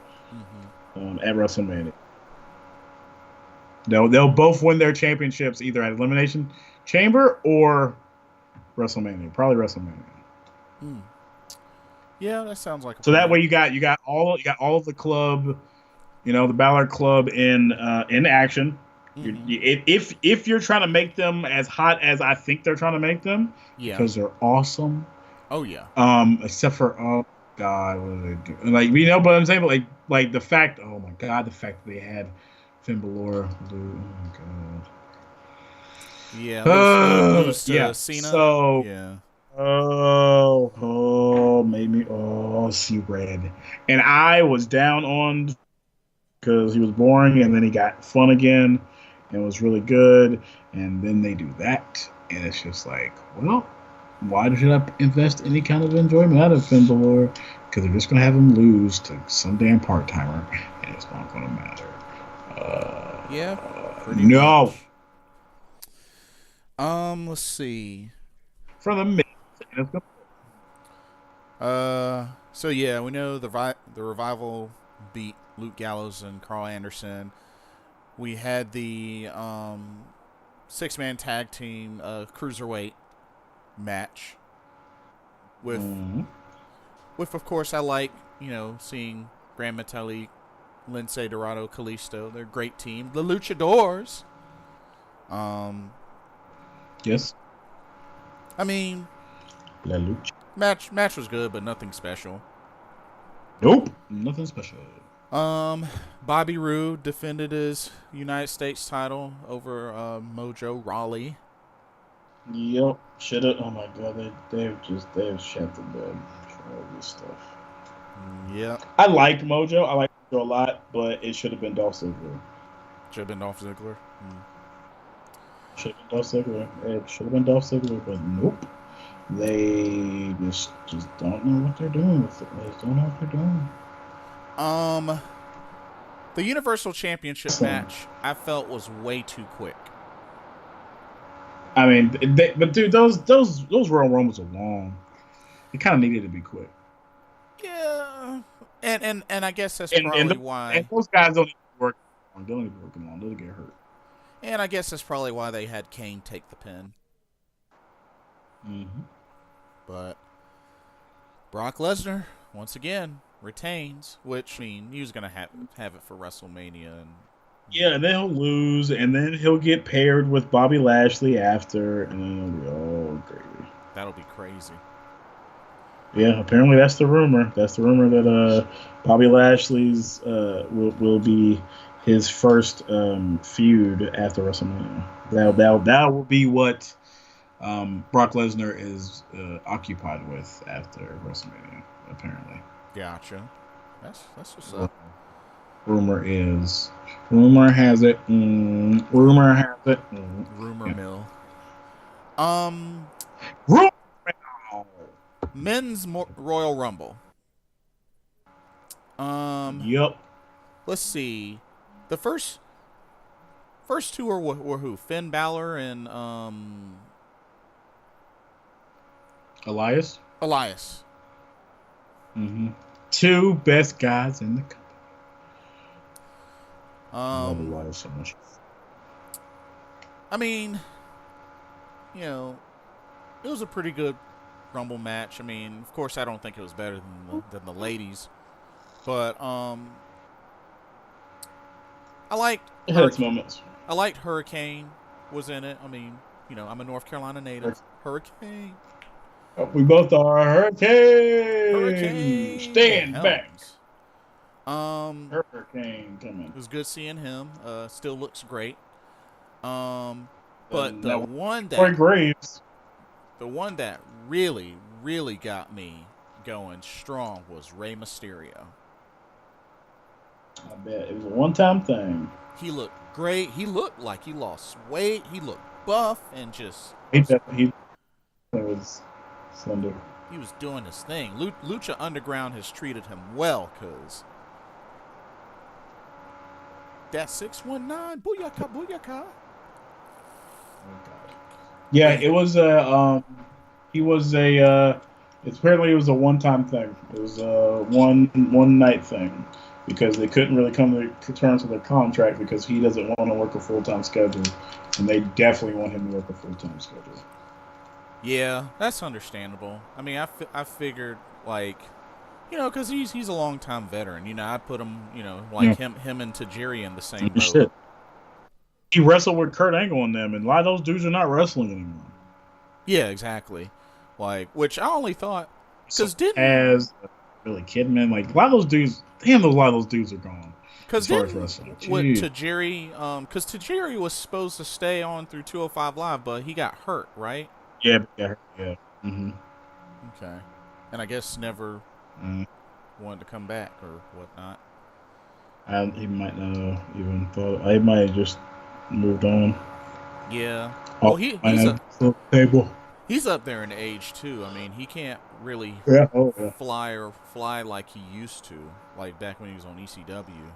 Mm-hmm. at WrestleMania. They'll both win their championships either at Elimination Chamber or WrestleMania. Probably WrestleMania. Hmm. Yeah, that sounds like a So that way plan. you got all of the club, the Ballard Club in action. Mm-hmm. If you're trying to make them as hot as I think they're trying to make them, Yeah. because they're awesome. Oh yeah. Except for God, what do they do? Like but I'm saying, like the fact, oh my God, the fact that they had Finn Balor, dude, oh my God. Yeah. Lose to Yeah. Cena. So, Yeah. made me see red, and I was down on because he was boring, and then he got fun again, and was really good, and then they do that, and it's just like, well, why should I invest any kind of enjoyment out of Finn Balor? Because they're just gonna have him lose to some damn part timer, and it's not gonna matter. Yeah. Pretty No, much. Let's see. for the minute. So yeah, we know the revival beat Luke Gallows and Carl Anderson. We had the 6-man tag team cruiserweight match with Mm-hmm. with of course I like seeing Gran Metalik, Lince Dorado, Kalisto. They're a great team. The Luchadors. Um, Yes. I mean, La Lucha. match was good, but nothing special. Nope. Nothing special. Bobby Roode defended his United States title over Mojo Rawley. Yep. Should have. Oh my God. They've shat the bed for all this stuff. Yep. I liked Mojo. I liked Mojo a lot, but it should have been Dolph Ziggler. Should have been Dolph Ziggler. Should have been Dolph Ziggler. It should have been Dolph Ziggler, but nope. They just don't know what they're doing with it. They just don't know what they're doing. The Universal Championship match I felt was way too quick. I mean, but dude, those Royal Rumbles are long. It kind of needed to be quick. Yeah, and I guess that's And probably and, why. and those guys don't even work long. They don't even work long. They'll get hurt. And I guess that's probably why they had Kane take the pin. Mm-hmm. But Brock Lesnar once again retains, which I mean he was gonna have it for WrestleMania, and Yeah, and then he'll lose, and then he'll get paired with Bobby Lashley after, and then it'll be all gravy. that'll be crazy. Yeah, apparently that's the rumor. That's the rumor that Bobby Lashley's will be his first feud after WrestleMania. That will be what Brock Lesnar is occupied with after WrestleMania. Apparently, Gotcha. That's what's up. Rumor has it. Rumor has it. Rumor Yeah. mill. Rumor. Men's Royal Rumble. Yep. Let's see. The first two were who? Finn Balor and Elias. Mm-hmm. Two best guys in the company. I love Um, Elias so much. I mean, it was a pretty good Rumble match. I mean, of course, I don't think it was better than the ladies, but I liked It had its moments. I liked Hurricane was in it. I mean, I'm a North Carolina native. Hurricane. We both are Hurricane. Hurricane. Stand back. Helms. Hurricane. Kane coming. It was good seeing him. Still looks great. Um, but And that was Corey the one that really, really got me going strong was Rey Mysterio. I bet it was a one-time thing. He looked great. He looked like he lost weight. He looked buff and just He was slender. he was doing his thing. Lucha Underground has treated him well, cause that 619 booyaka booyaka. Oh God. Yeah, it was a. He was a. Apparently, it was a one-time thing. It was a one night thing because they couldn't really come to terms with their contract because he doesn't want to work a full-time schedule, and they definitely want him to work a full-time schedule. Yeah, that's understandable. I mean, I figured like, because he's a long-time veteran. I put him, like him and Tajiri in the same boat. Shit. He wrestled with Kurt Angle and them, and a lot of those dudes are not wrestling anymore. Yeah, exactly. Like, which I only thought because Billy Kidman, like a lot of those dudes. Damn, a lot of those dudes are gone. Because Tajiri, because Tajiri was supposed to stay on through 205 Live, but he got hurt, right? Yeah. Mm-hmm. Okay, and I guess never wanted to come back or whatnot. He might not have even thought. I might have just moved on. Yeah. Well, he's up there in age too. I mean, he can't really fly like he used to, like back when he was on ECW.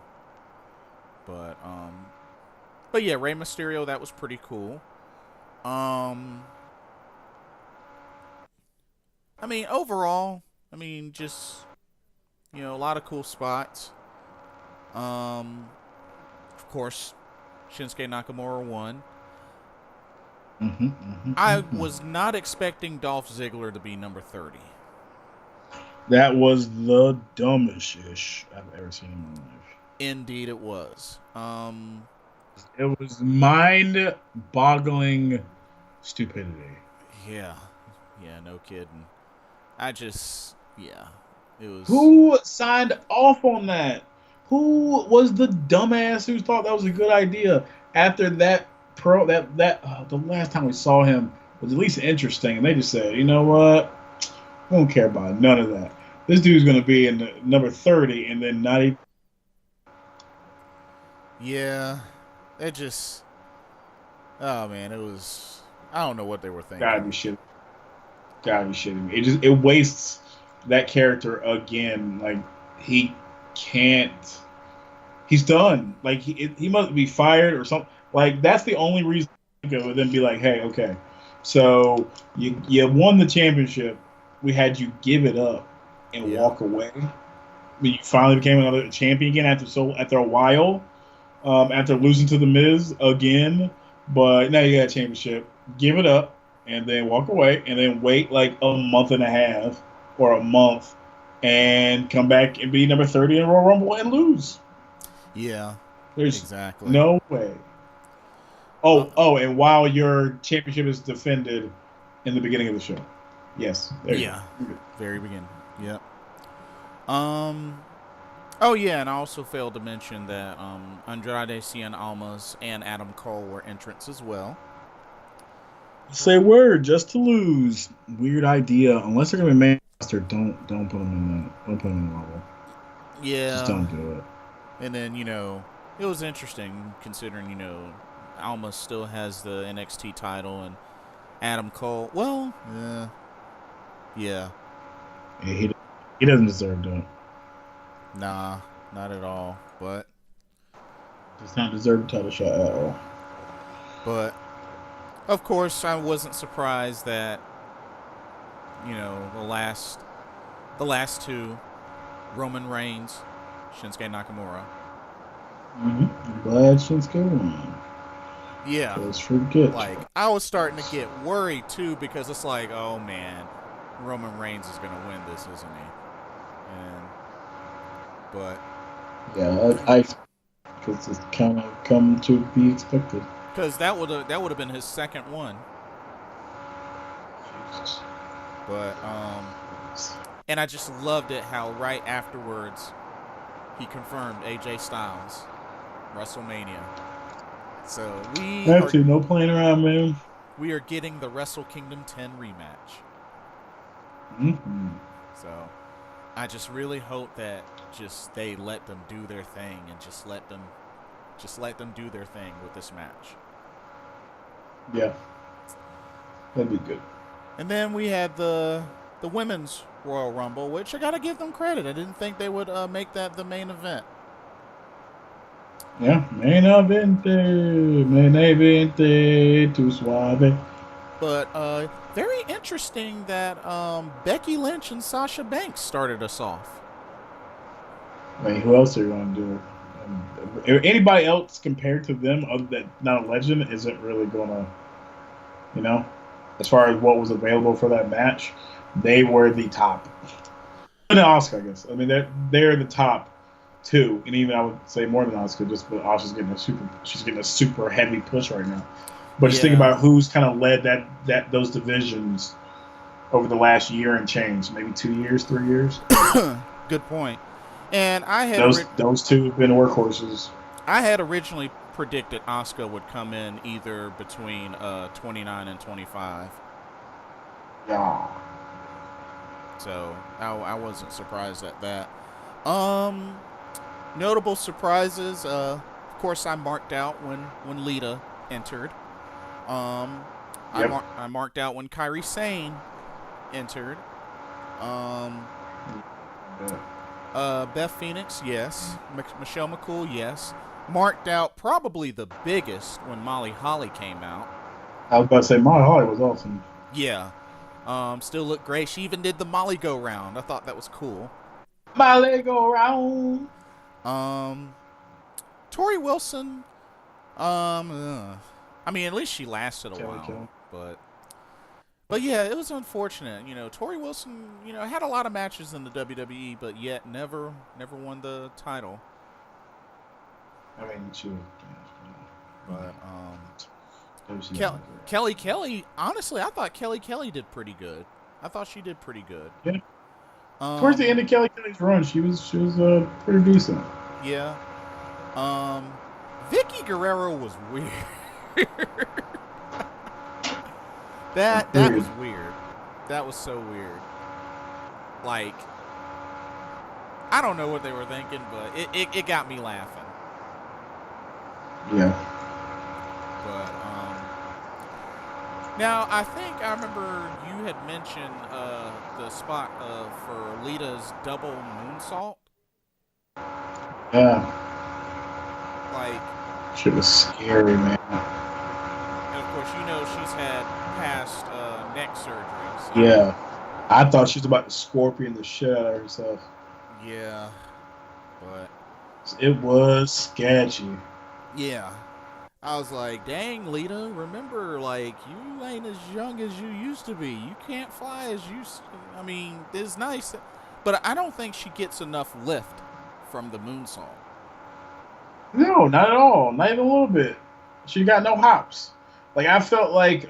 But yeah, Rey Mysterio, that was pretty cool. I mean, overall, just a lot of cool spots. Of course, Shinsuke Nakamura won. I was not expecting Dolph Ziggler to be number 30. That was the dumbest ish I've ever seen in my life. Indeed, it was. It was mind-boggling stupidity. Yeah, no kidding. It was. Who signed off on that? Who was the dumbass who thought that was a good idea after that? The last time we saw him was at least interesting, and they just said, you know what? We don't care about none of that. This dude's gonna be in the number 30, and then not even. Yeah, it just. Oh man, it was. I don't know what they were thinking. Gotta be shitting me. It wastes that character again. Like he can't. He's done. Like he must be fired or something. Like that's the only reason to go and then be like, hey, okay, so you won the championship. We had you give it up and walk away. You finally became another champion again after a while. After losing to the Miz again, but now you got a championship. Give it up and then walk away, and then wait like a month and a half or a month, and come back and be number 30 in Royal Rumble and lose. Yeah, there's exactly no way. And while your championship is defended in the beginning of the show. Yes. Very beginning. Yep. Oh yeah, and I also failed to mention that Andrade Cien Almas and Adam Cole were entrants as well. Say word just to lose. Weird idea. Unless they're gonna be master, don't put them in that. Don't put them in the level. Yeah. Just don't do it. And then it was interesting considering Almas still has the NXT title and Adam Cole. Well, yeah. He doesn't deserve that. Nah, not at all. But does not deserve a title shot at all. But of course, I wasn't surprised that the last two, Roman Reigns, Shinsuke Nakamura. I'm glad Shinsuke won. Yeah. Let's forget. Like I was starting to get worried too because it's like, oh man, Roman Reigns is gonna win this, isn't he? But yeah, because it's kind of come to be expected. Because that would have been his second one. Jesus. But and I just loved it how right afterwards he confirmed AJ Styles, WrestleMania. So Have to. No playing around, man. we are getting the Wrestle Kingdom 10 rematch. Mm-hmm. So I just really hope that just they let them do their thing and just let them do their thing with this match. Yeah, that'd be good. And then we had the women's Royal Rumble, which I gotta give them credit. I didn't think they would make that the main event. Yeah, main evente, too suave. But very interesting that Becky Lynch and Sasha Banks started us off. I mean, who else are you going to do? Anybody else compared to them, other than not a legend, isn't really going to, you know, as far as what was available for that match, they were the top. And Oscar, I guess. I mean, they're the top two, and even I would say more than Oscar, just but Oscar's getting she's getting a super heavy push right now. But just think Yeah, about who's kind of led that those divisions over the last year and change, maybe 2 years, 3 years. good point. And I had Those two have been workhorses. originally predicted Asuka would come in either between 29 and 25. Yeah. So I wasn't surprised at that. Um, Notable surprises. Of course, I marked out when Lita entered. Um, Yep. I marked out when Kairi Sane entered. Um, Yeah. Beth Phoenix, yes. Michelle McCool, yes. Marked out probably the biggest when Molly Holly came out. I was about to say Molly Holly was awesome. Yeah. Still looked great. She even did the Molly go round. I thought that was cool. Molly go round. Um, Tori Wilson. I mean, at least she lasted a Kelly while, Kelly. but yeah, it was unfortunate. Tori Wilson, had a lot of matches in the WWE, but yet never won the title. I mean, she was. But WCW. Kelly Kelly, honestly, I thought Kelly Kelly did pretty good. I thought she did pretty good. Yeah. Towards the Um, end of Kelly's run, she was pretty decent. yeah. Vicky Guerrero was weird. That Weird. was weird. That was so weird. Like, I don't know what they were thinking, but it got me laughing. Yeah. But now I think I remember you had mentioned the spot for Lita's double moonsault. Yeah. Like, Shit was scary, man. and of course, she's had past neck surgery. So, Yeah. I thought she was about to scorpion the shit out of herself. yeah. But It was sketchy. yeah, I was like, dang, Lita, remember, like, you ain't as young as you used to be. You can't fly as you. I mean, it's nice, but I don't think she gets enough lift from the moonsault. No, not at all. Not even a little bit. She got no hops. Like I felt like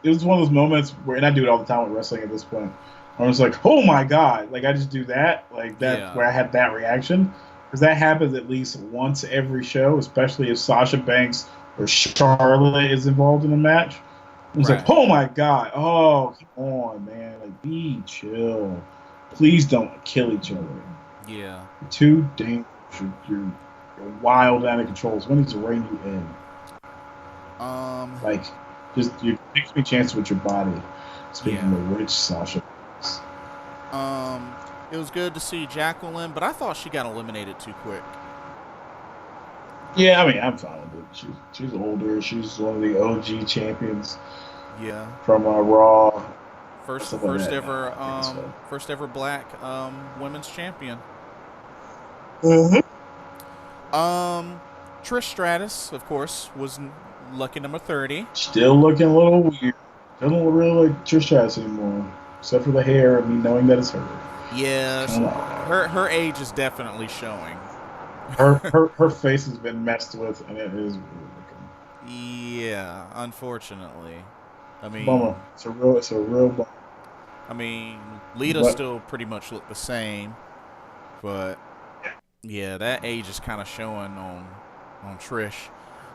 it was one of those moments where, and I do it all the time with wrestling at this point. I was like, oh my god! Like I just do that. Like that's Yeah, where I had that reaction because that happens at least once every show, especially if Sasha Banks or Charlotte is involved in a match. I was like, right. oh my god! Oh, come on, man! Like be chill. Please don't kill each other. Yeah. You're too dangerous. You're wild out of control. So we need to rein you in. Um. Like, just you takes me chances with your body. Speaking Yeah. of which, Sasha. It was good to see Jacqueline, but I thought she got eliminated too quick. Yeah, I mean, I'm fine with it. She's older. She's one of the OG champions Yeah. from Raw. First Stuff like first that. ever So. first ever black women's champion. Uh-huh. Trish Stratus, of course, was lucky number 30. Still looking a little weird. Doesn't look really like Trish Stratus anymore, except for the hair and me knowing that it's her. Yeah, Come on. her age is definitely showing. Her face has been messed with, and it is weird looking. Yeah, unfortunately. I mean, Bummer. It's a real bummer. I mean, Lita But still pretty much looked the same, but Yeah, that age is kind of showing on Trish.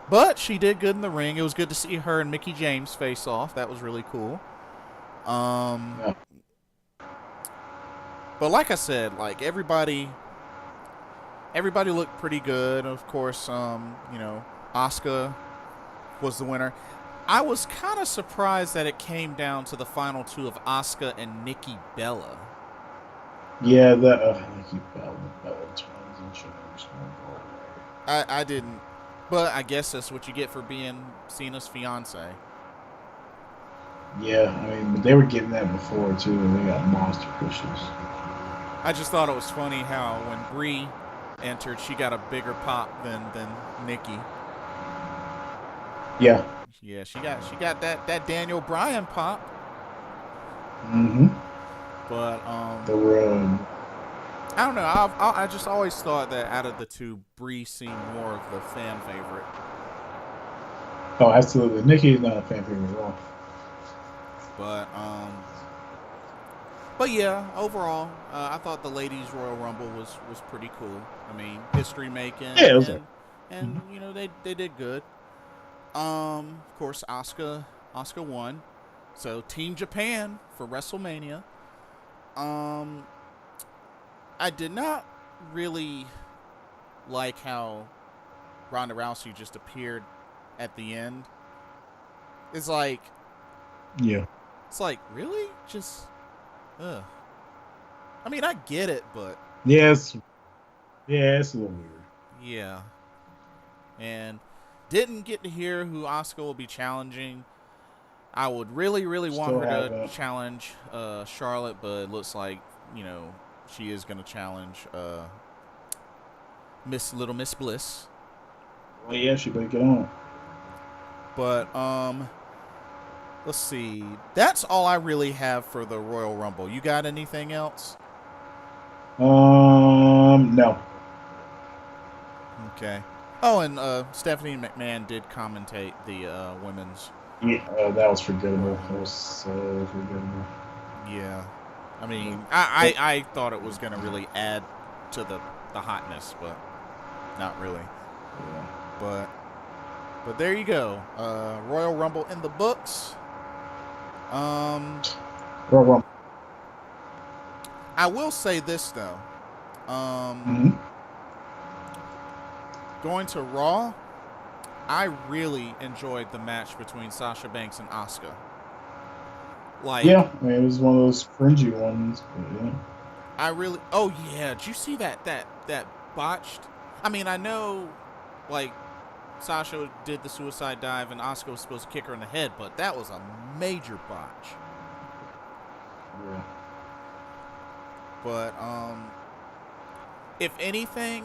But she did good in the ring. It was good to see her and Mickey James face off. That was really cool. Um, Yeah. but like I said, like everybody looked pretty good. Of course, Asuka was the winner. I was kind of surprised that it came down to the final two of Asuka and Nikki Bella. Yeah, that Nikki Bella twins and change. I didn't, but I guess that's what you get for being Cena's fiance. Yeah, I mean, but they were getting that before too, and they got monster pushes. I just thought it was funny how when Brie entered, she got a bigger pop than Nikki. Yeah. Yeah, she got that Daniel Bryan pop, Mm-hmm. but The road. I don't know. I just always thought that out of the two, Brie seemed more of the fan favorite. Oh, absolutely. Nikki is not a fan favorite at all. But but yeah, overall, I thought the ladies Royal Rumble was pretty cool. I mean, history making, Yeah, it was like, and you know they did good. Of course, Asuka won. So Team Japan for WrestleMania. Um, I did not really like how Ronda Rousey just appeared at the end. It's like yeah. it's like really just ugh. I mean, I get it, but Yes. Yeah, it's a little weird. yeah. And didn't get to hear who Asuka will be challenging. I would really, really want Still her to haven't. challenge Charlotte, but it looks like, she is going to challenge Miss Bliss. Well, yeah, she better get on. But let's see. That's all I really have for the Royal Rumble. You got anything else? No. Okay. Oh, and Stephanie McMahon did commentate the women's Yeah, that was forgettable. Royal That was Rumble. so forgettable. Yeah. I Yeah. mean, But I thought it was going to really add to the hotness, but not really. yeah. But there you go. Royal Rumble in the books. Um, Royal Rumble. I will say this though. Mm-hmm. Going to Raw, I really enjoyed the match between Sasha Banks and Asuka. Like, Yeah, I mean, it was one of those fringy ones, but yeah. I really. Oh yeah, did you see that botched? I mean, I know, like Sasha did the suicide dive and Asuka was supposed to kick her in the head, but that was a major botch. Yeah. But if anything,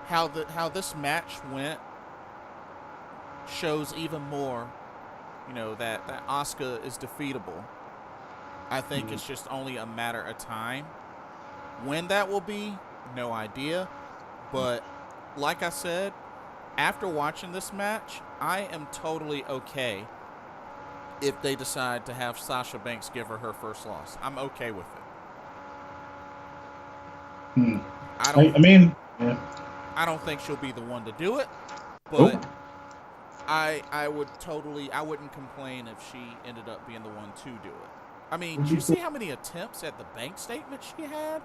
how this match went shows even more, that Asuka is defeatable. I think Mhm. it's just only a matter of time. When that will be, no idea. But like I said, after watching this match, I am totally okay if they decide to have Sasha Banks give her first loss. I'm okay with it. Hmm. I don't I mean, yeah. I don't think she'll be the one to do it, but Nope. I wouldn't complain if she ended up being the one to do it. I mean, Would did be you cool. see how many attempts at the bank statement she had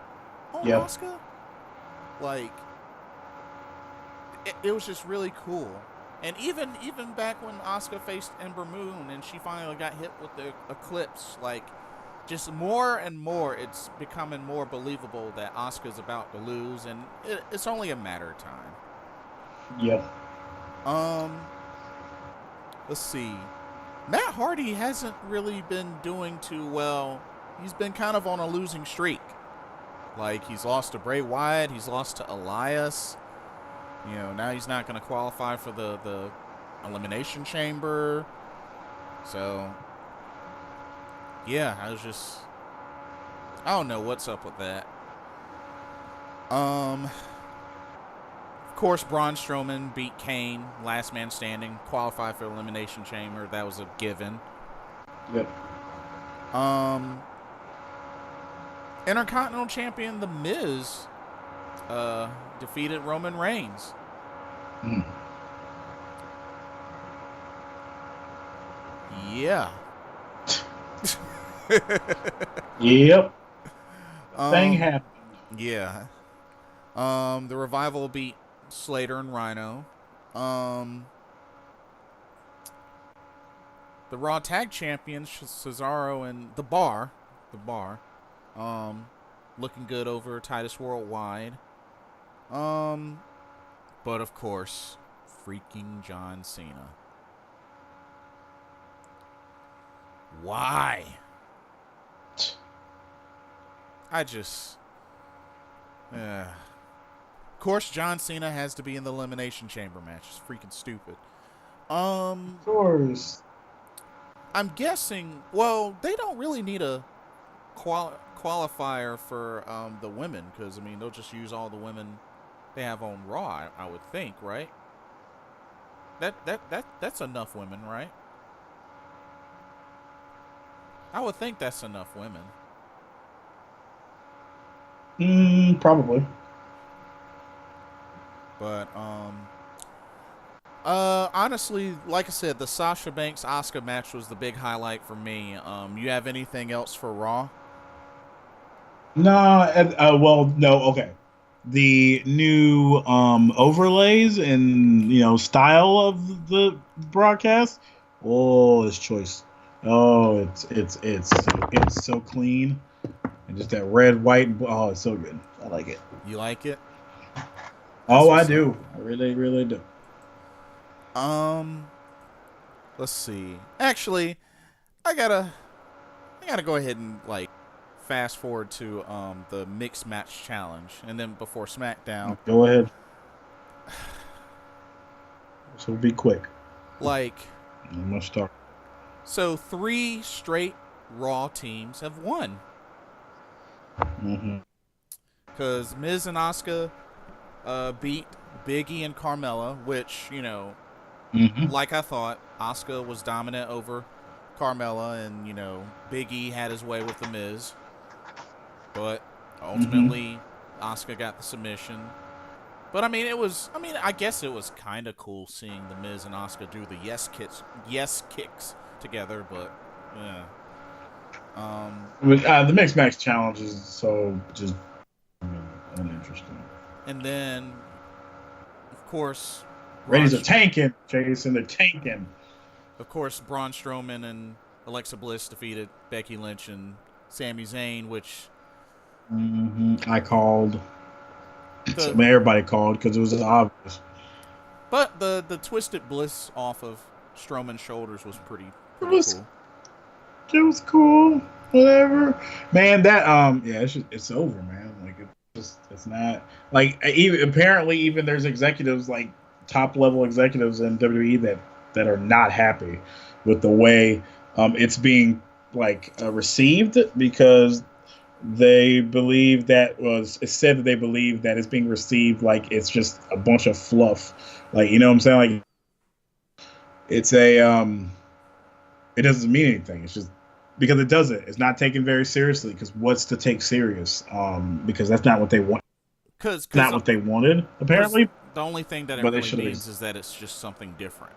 on Yeah. Asuka? Like, it was just really cool. And even back when Asuka faced Ember Moon and she finally got hit with the Eclipse, like, just more and more, it's becoming more believable that Asuka's about to lose, and it's only a matter of time. Yeah. Um, let's see. Matt Hardy hasn't really been doing too well. He's been kind of on a losing streak. Like, he's lost to Bray Wyatt, he's lost to Elias. Now he's not going to qualify for the Elimination Chamber. So, yeah, I don't know what's up with that. Of course, Braun Strowman beat Kane, last man standing, qualified for Elimination Chamber. That was a given. Yep. Um, Intercontinental Champion The Miz defeated Roman Reigns. Mm. Yeah. Yep. Thing um. happened. Yeah. The Revival beat Slater and Rhino. Um. The Raw Tag Champions Cesaro and the Bar, um, looking good over Titus Worldwide. Um, but of course, freaking John Cena. Why? I just. Of course, John Cena has to be in the Elimination Chamber match. It's freaking stupid. Of course. I'm guessing. Well, they don't really need a qualifier for the women because I mean they'll just use all the women they have on Raw. I would think, right? That's enough women, right? I would think that's enough women. Probably. But honestly, like I said, the Sasha Banks Asuka match was the big highlight for me. You have anything else for Raw? No, well, no, okay. The new overlays and style of the broadcast. Oh, it's choice. Oh, it's so clean and just that red, white. Oh, it's so good. I like it. You like it? That's Oh, I what's up. do. I really, really do. Um, let's see. Actually, I gotta go ahead and like fast forward to the mixed match challenge, and then before SmackDown, Go ahead. So be quick. like I'm gonna start. so 3 straight Raw teams have won Mm-hmm. because Miz and Asuka beat Biggie and Carmella, which Mm-hmm. like I thought, Asuka was dominant over Carmella, and Biggie had his way with the Miz, but Mm-hmm. ultimately Asuka got the submission. But I mean, I guess it was kind of cool seeing the Miz and Asuka do the yes kicks together. But yeah, The mixed match challenge is so just uninteresting. and then of course, Braun, Ladies are tanking, Jason. They're tanking. Braun Strowman and Alexa Bliss defeated Becky Lynch and Sami Zayn, which I called. So, I the mean, everybody called because it was obvious. but the twisted Bliss off of Strowman's shoulders was It pretty was cool. it was cool. Whatever, man. That yeah, it's over, man. Like it's not like even apparently even there's executives like top level executives in WWE that are not happy with the way it's being like received because they believe that was it said that they believe that it's being received like it's just a bunch of fluff, like what I'm saying, like it's a it doesn't mean anything. It's just because it doesn't. It's not taken very seriously. Because what's to take serious? Because that's not what they want. Cause Not what they wanted Because apparently. the only thing that it But they really should have means is that it's just something different.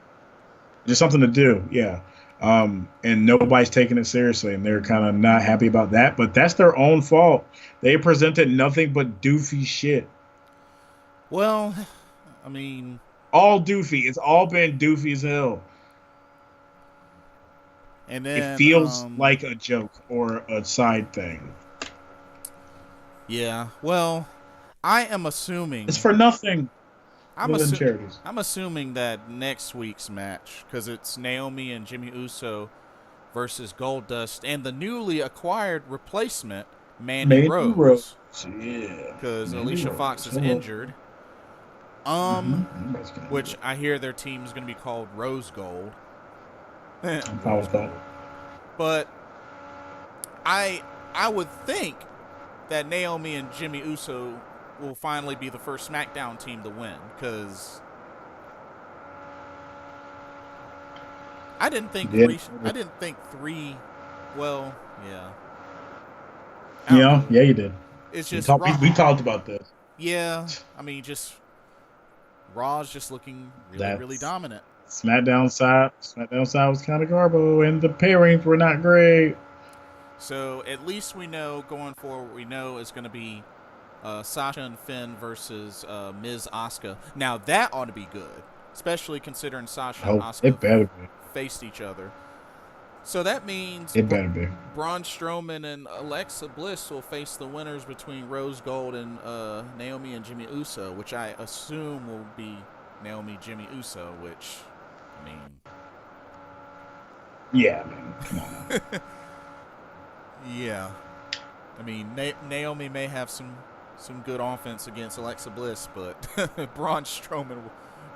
just something to do. Yeah. And nobody's taking it seriously, and they're kind of not happy about that. But that's their own fault. They presented nothing but doofy shit. Well, I mean, All doofy. It's all been doofy as hell. and It then feels like a joke or a side thing. yeah. Well, I am It's assuming for nothing I'm other than assu- charities. I'm assuming that next week's match, because it's Naomi and Jimmy Uso versus Goldust and the newly acquired replacement Mandy Mandy Rose. Rose, Yeah. because Mandy Alicia Rose. Fox is Hello. injured. Mm-hmm. Which I hear their team is going to be called Rose Gold. I'm fine with that. But I would think that Naomi and Jimmy Uso will finally be the first SmackDown team to win, because I didn't think Yeah. three. I didn't think three. Well, yeah. I don't Yeah, know. yeah, you did. It's We just talked. Raw. We talked about this. Yeah, I mean, just Raw's just looking really, really That's dominant. SmackDown side. SmackDown side was kind of garbo, and the pairings were not great. So at least we know going forward, we know it's going to be Sasha and Finn versus Ms. Asuka. Now that ought to be good, especially considering Sasha and Oh, Asuka it better be. faced each other. So that means It better be. Braun Strowman and Alexa Bliss will face the winners between Rose Gold and Naomi and Jimmy Uso, which I assume will be Naomi Jimmy Uso, which, I mean... Yeah, man. Come on. Yeah. I mean, Naomi may have some good offense against Alexa Bliss, but Braun Strowman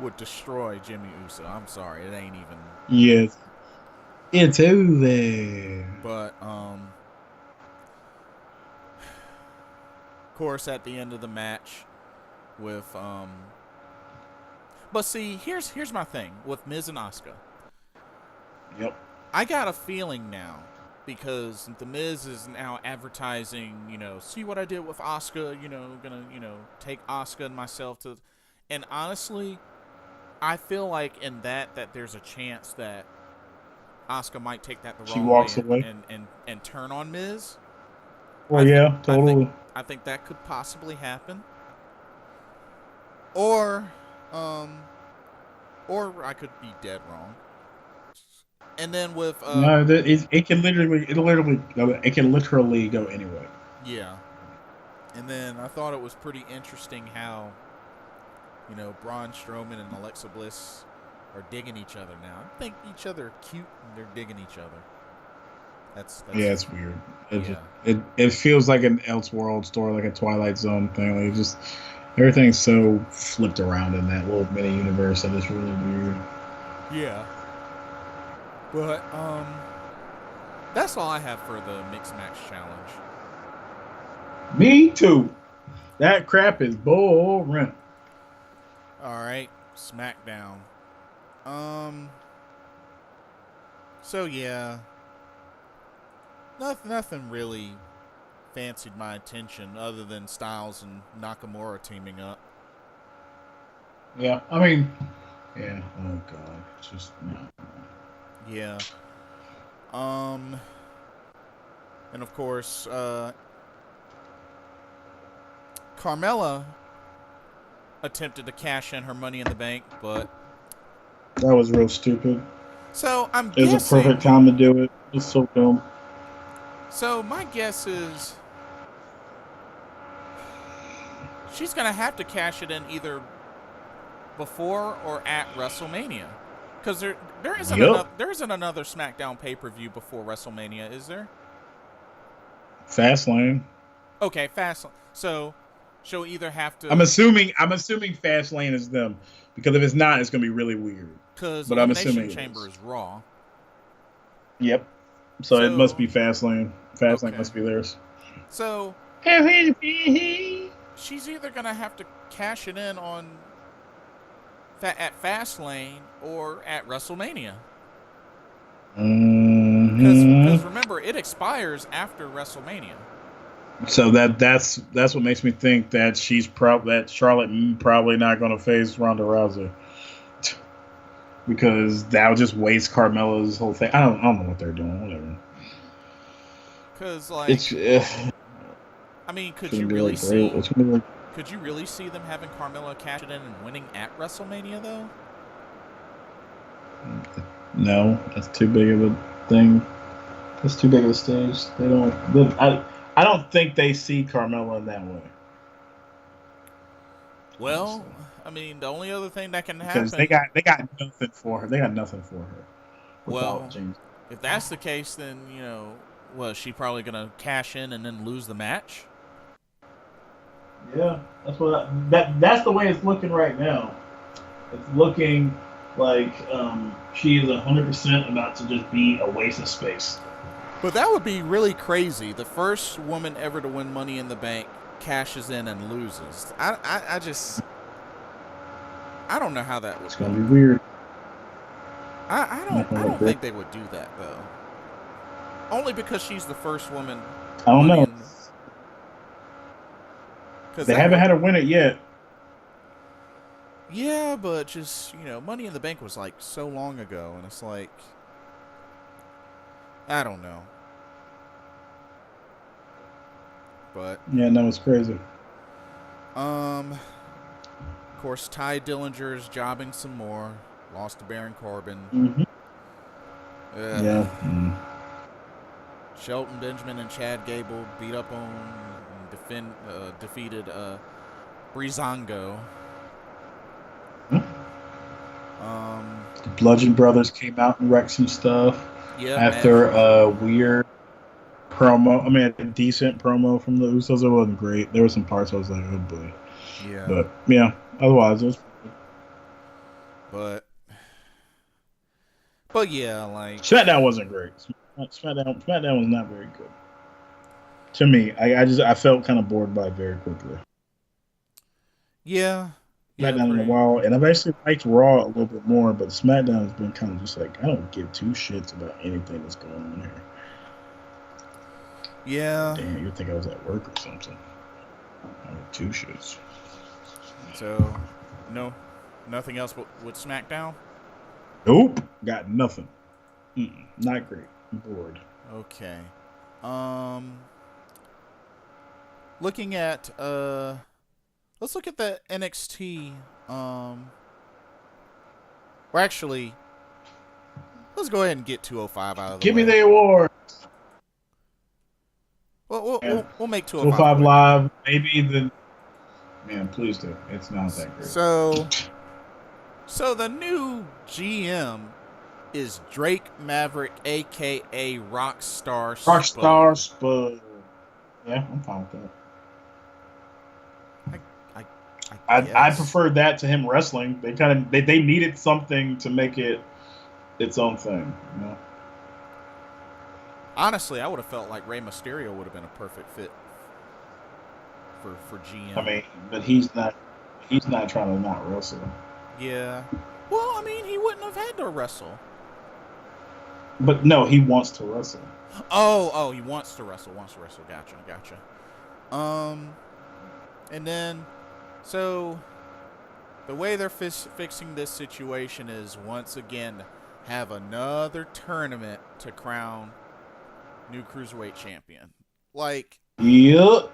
would destroy Jimmy Uso. I'm sorry, it ain't even... Yes. It's over. But, of course, at the end of the match with, but see, here's my thing with Miz and Asuka. Yep. I got a feeling now, because the Miz is now advertising, see what I did with Asuka, gonna, take Asuka and myself to, and honestly, I feel like in that there's a chance that Asuka might take that the She wrong walks way away. and turn on Miz. Well, yeah, totally. I think that could possibly happen. Or I could be dead wrong. And then with no, it can literally go anyway. Yeah. And then I thought it was pretty interesting how, Braun Strowman and Alexa Bliss are digging each other now. I think each other are cute and they're digging each other. That's Yeah, it's weird. Yeah. It feels like an Elseworld story, like a Twilight Zone thing. Like just everything's so flipped around in that little mini universe that it's really weird. Yeah. But that's all I have for the mixed match challenge. Me too. That crap is boring. All right, SmackDown. So yeah, nothing really fancied my attention other than Styles and Nakamura teaming up. Yeah, I mean, yeah. Oh god, it's just no. Yeah. And of course, Carmella attempted to cash in her Money in the Bank, but That was real stupid. so I'm It was guessing. a perfect time to do it. It's so dumb. So my guess is she's gonna have to cash it in either before or at WrestleMania, because there isn't another SmackDown pay-per-view before WrestleMania, is there? Fastlane. Okay, So she'll either have to. I'm assuming Fastlane is them, because if it's not, it's gonna be really weird. Because But I'm Elimination assuming Chamber is Raw. Yep. So it must be Fastlane. Fastlane Okay. must be theirs. So she's either gonna have to cash it in on at Fastlane or at WrestleMania. Because remember, it expires after WrestleMania. So that's what makes me think that that Charlotte probably not going to face Ronda Rousey, because that would just waste Carmella's whole thing. I don't know what they're doing. Whatever. Because I mean, could you really see them having Carmella cash it in and winning at WrestleMania though? No, that's too big of a thing. That's too big of a stage. I don't think they see Carmella in that way. Well, I mean, the only other thing that can happen, because they got nothing for her. They got nothing for her. Well, if that's the case, then is she probably gonna cash in and then lose the match? Yeah, that's the way it's looking right now. It's looking like she is 100% about to just be a waste of space. But that would be really crazy. The first woman ever to win Money in the Bank cashes in and loses. I don't know how that would. It's gonna be weird. I don't think they would do that though. Only because she's the first woman. I don't know. because They haven't had to win it yet. Yeah, but just Money in the Bank was like so long ago, and it's like I don't know, but Yeah, no, it's crazy. of course, Ty Dillinger's jobbing some more. Lost to Baron Corbin. Mm-hmm. Ugh. Yeah. Shelton Benjamin and Chad Gable beat up on and defeated Breezango. The Bludgeon Brothers came out and wrecked some stuff after a weird promo. I mean, a decent promo from the Usos. It wasn't great. There were some parts I was like, oh boy. Yeah. But yeah, otherwise it was. But yeah, like SmackDown wasn't great. SmackDown was not very good. To me, I felt kind of bored by it very quickly. Yeah. SmackDown in a while, and I've actually liked Raw a little bit more, but SmackDown has been kind of just like I don't give two shits about anything that's going on here. Yeah. Damn, you'd think I was at work or something. I have two shits. So, nothing else with SmackDown? Nope, got nothing. Not great. I'm bored. Okay. Looking at let's look at the NXT. Well, actually, let's go ahead and get 205 out of the way. Give me the award. Well, we'll make 205 live. Maybe the. Man, please do. It's not that great. So the new GM is Drake Maverick, a.k.a. Rockstar Spud. Yeah, I'm fine with that. I preferred that to him wrestling. They needed something to make it its own thing. Honestly, I would have felt like Rey Mysterio would have been a perfect fit for GM. I mean, but he's not trying to not wrestle. Yeah. Well, I mean, he wouldn't have had to wrestle. But no, he wants to wrestle. Oh, he wants to wrestle. Gotcha. And then, so the way they're fixing this situation is once again have another tournament to crown new cruiserweight champion. Like, yep.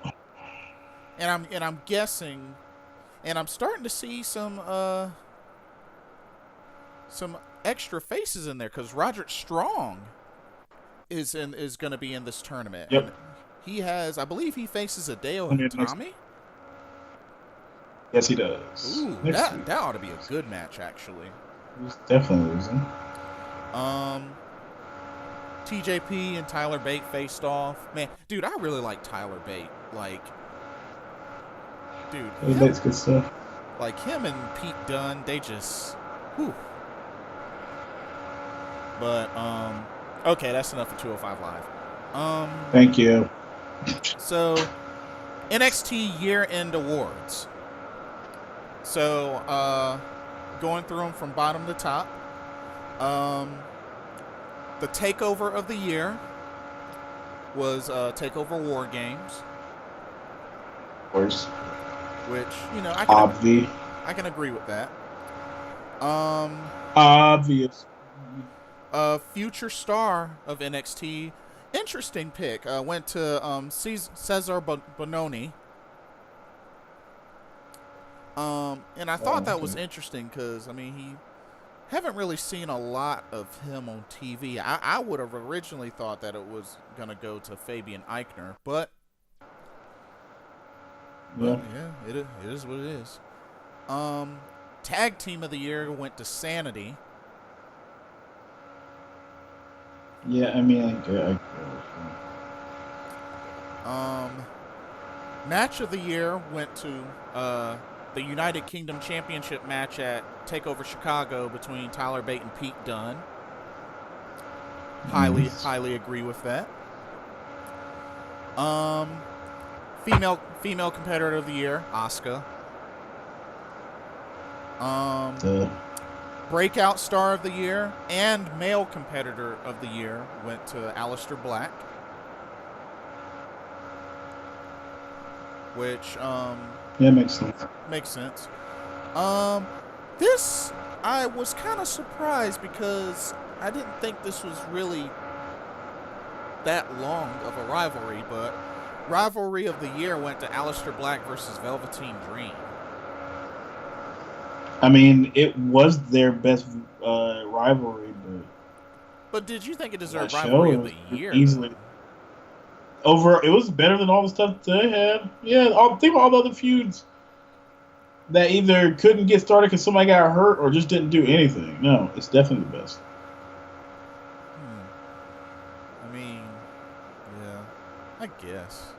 And I'm guessing, and I'm starting to see some extra faces in there because Roderick Strong is going to be in this tournament. Yep. And he has, I believe, he faces Hideo Itami. Yes, he does. Ooh, that ought to be a good match, actually. He's definitely losing. TJP and Tyler Bate faced off. Man, dude, I really like Tyler Bate. Like, dude, Bate's good stuff. Like him and Pete Dunne, they just, whew. But okay, that's enough for 205 Live. Thank you. So, NXT year-end awards. So, going through them from bottom to top. The takeover of the year was Takeover War Games. Of course. Which, I can agree with that. Obvious. Future star of NXT, interesting pick. Went to Cesar Bononi. And I thought that was interesting because, I mean, he haven't really seen a lot of him on TV. I would have originally thought that it was going to go to Fabian Eichner, but yeah, it is what it is. Tag Team of the Year went to Sanity. Yeah, I mean, Match of the Year went to the United Kingdom Championship match at TakeOver Chicago between Tyler Bate and Pete Dunne. Highly agree with that. Female Competitor of the Year, Asuka. Breakout Star of the Year and Male Competitor of the Year went to Aleister Black. which Yeah, makes sense. makes sense. Um, this I was kind of surprised because I didn't think this was really that long of a rivalry, but rivalry of the year went to Aleister Black versus Velveteen Dream. I mean, it was their best rivalry, but But did you think it that deserved show rivalry it of was the year easily though? over. It was better than all the stuff they had. Yeah, think about all the other feuds that either couldn't get started because somebody got hurt or just didn't do anything. No, it's definitely the best. Hmm. I mean, yeah, I guess.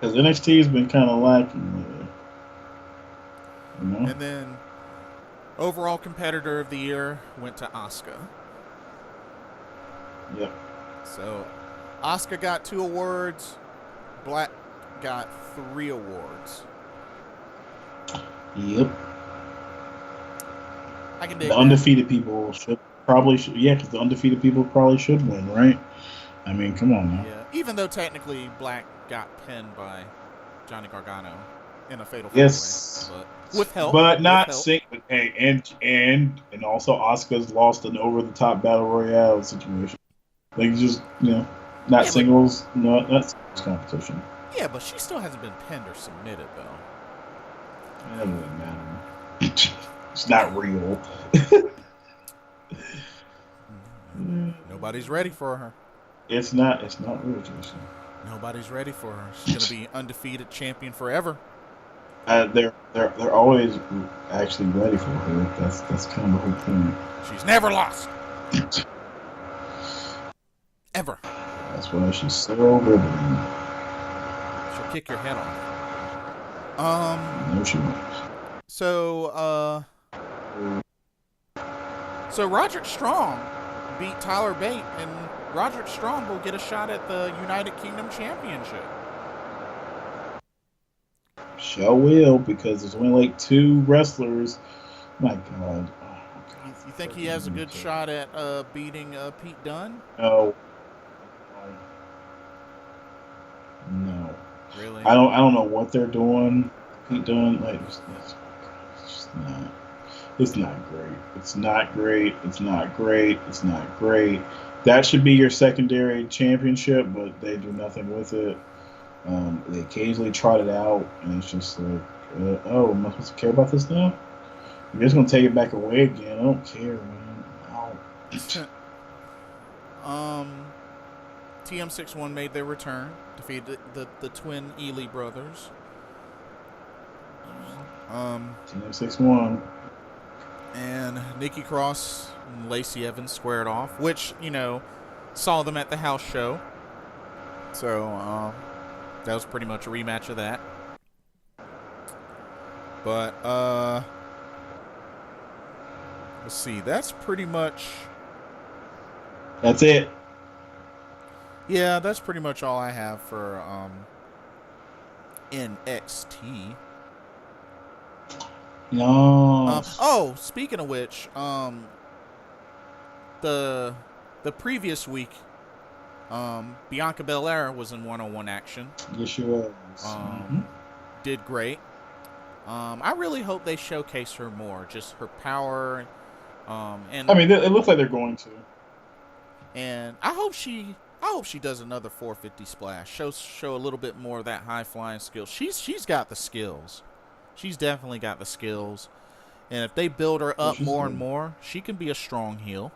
Because NXT has been kind of lacking lately. You know? And then overall competitor of the year went to Asuka. Yep. So Asuka got 2 awards, Black got 3 awards. Yep. I can dig The that. undefeated people should. Yeah, because the undefeated people probably should win, right? I mean, come on now. Yeah, even though technically Black got pinned by Johnny Gargano in a fatal 4-way, Yes, but with help, but with not help. sing. Hey, and also Oscar's lost an over the top battle royale situation. Like just not Yeah, but singles, not singles competition. yeah, but she still hasn't been pinned or submitted though. That doesn't matter. It's not real. Nobody's ready for her. It's not. It's not real, Jason. Nobody's ready for her. She's gonna be undefeated champion forever. They're always actually ready for her. That's kind of the whole point. She's never lost. Ever. That's why she's so riveting. She'll kick your head off. No, she won't. So Roderick Strong beat Tyler Bate, and Roderick Strong will get a shot at the United Kingdom Championship. Sure will, because there's only like 2 wrestlers. My God. Oh, my God. You think he has a good shot at beating Pete Dunne? No. No. Really? I don't know what they're doing. Pete Dunne, like it's just not. It's not great. It's not great. It's not great. It's not great. That should be your secondary championship, but they do nothing with it. They occasionally trot it out, and it's just like, oh, am I supposed to care about this now? You're just gonna take it back away again. I don't care, man. No. TM61 made their return, defeated the twin Ely brothers. TM61. And Nikki Cross and Lacey Evans squared off, which, saw them at the house show. So, that was pretty much a rematch of that. But, let's see. That's pretty much... That's it. Yeah, that's pretty much all I have for, NXT. No. Speaking of which, the previous week, Bianca Belair was in 1-on-1 action. Yes, she was. Did great. I really hope they showcase her more, just her power. And I mean, it looks like they're going to. And I hope she does another 450 splash. Show a little bit more of that high flying skill. She's got the skills. She's definitely got the skills. And if they build her up more and more, she can be a strong heel.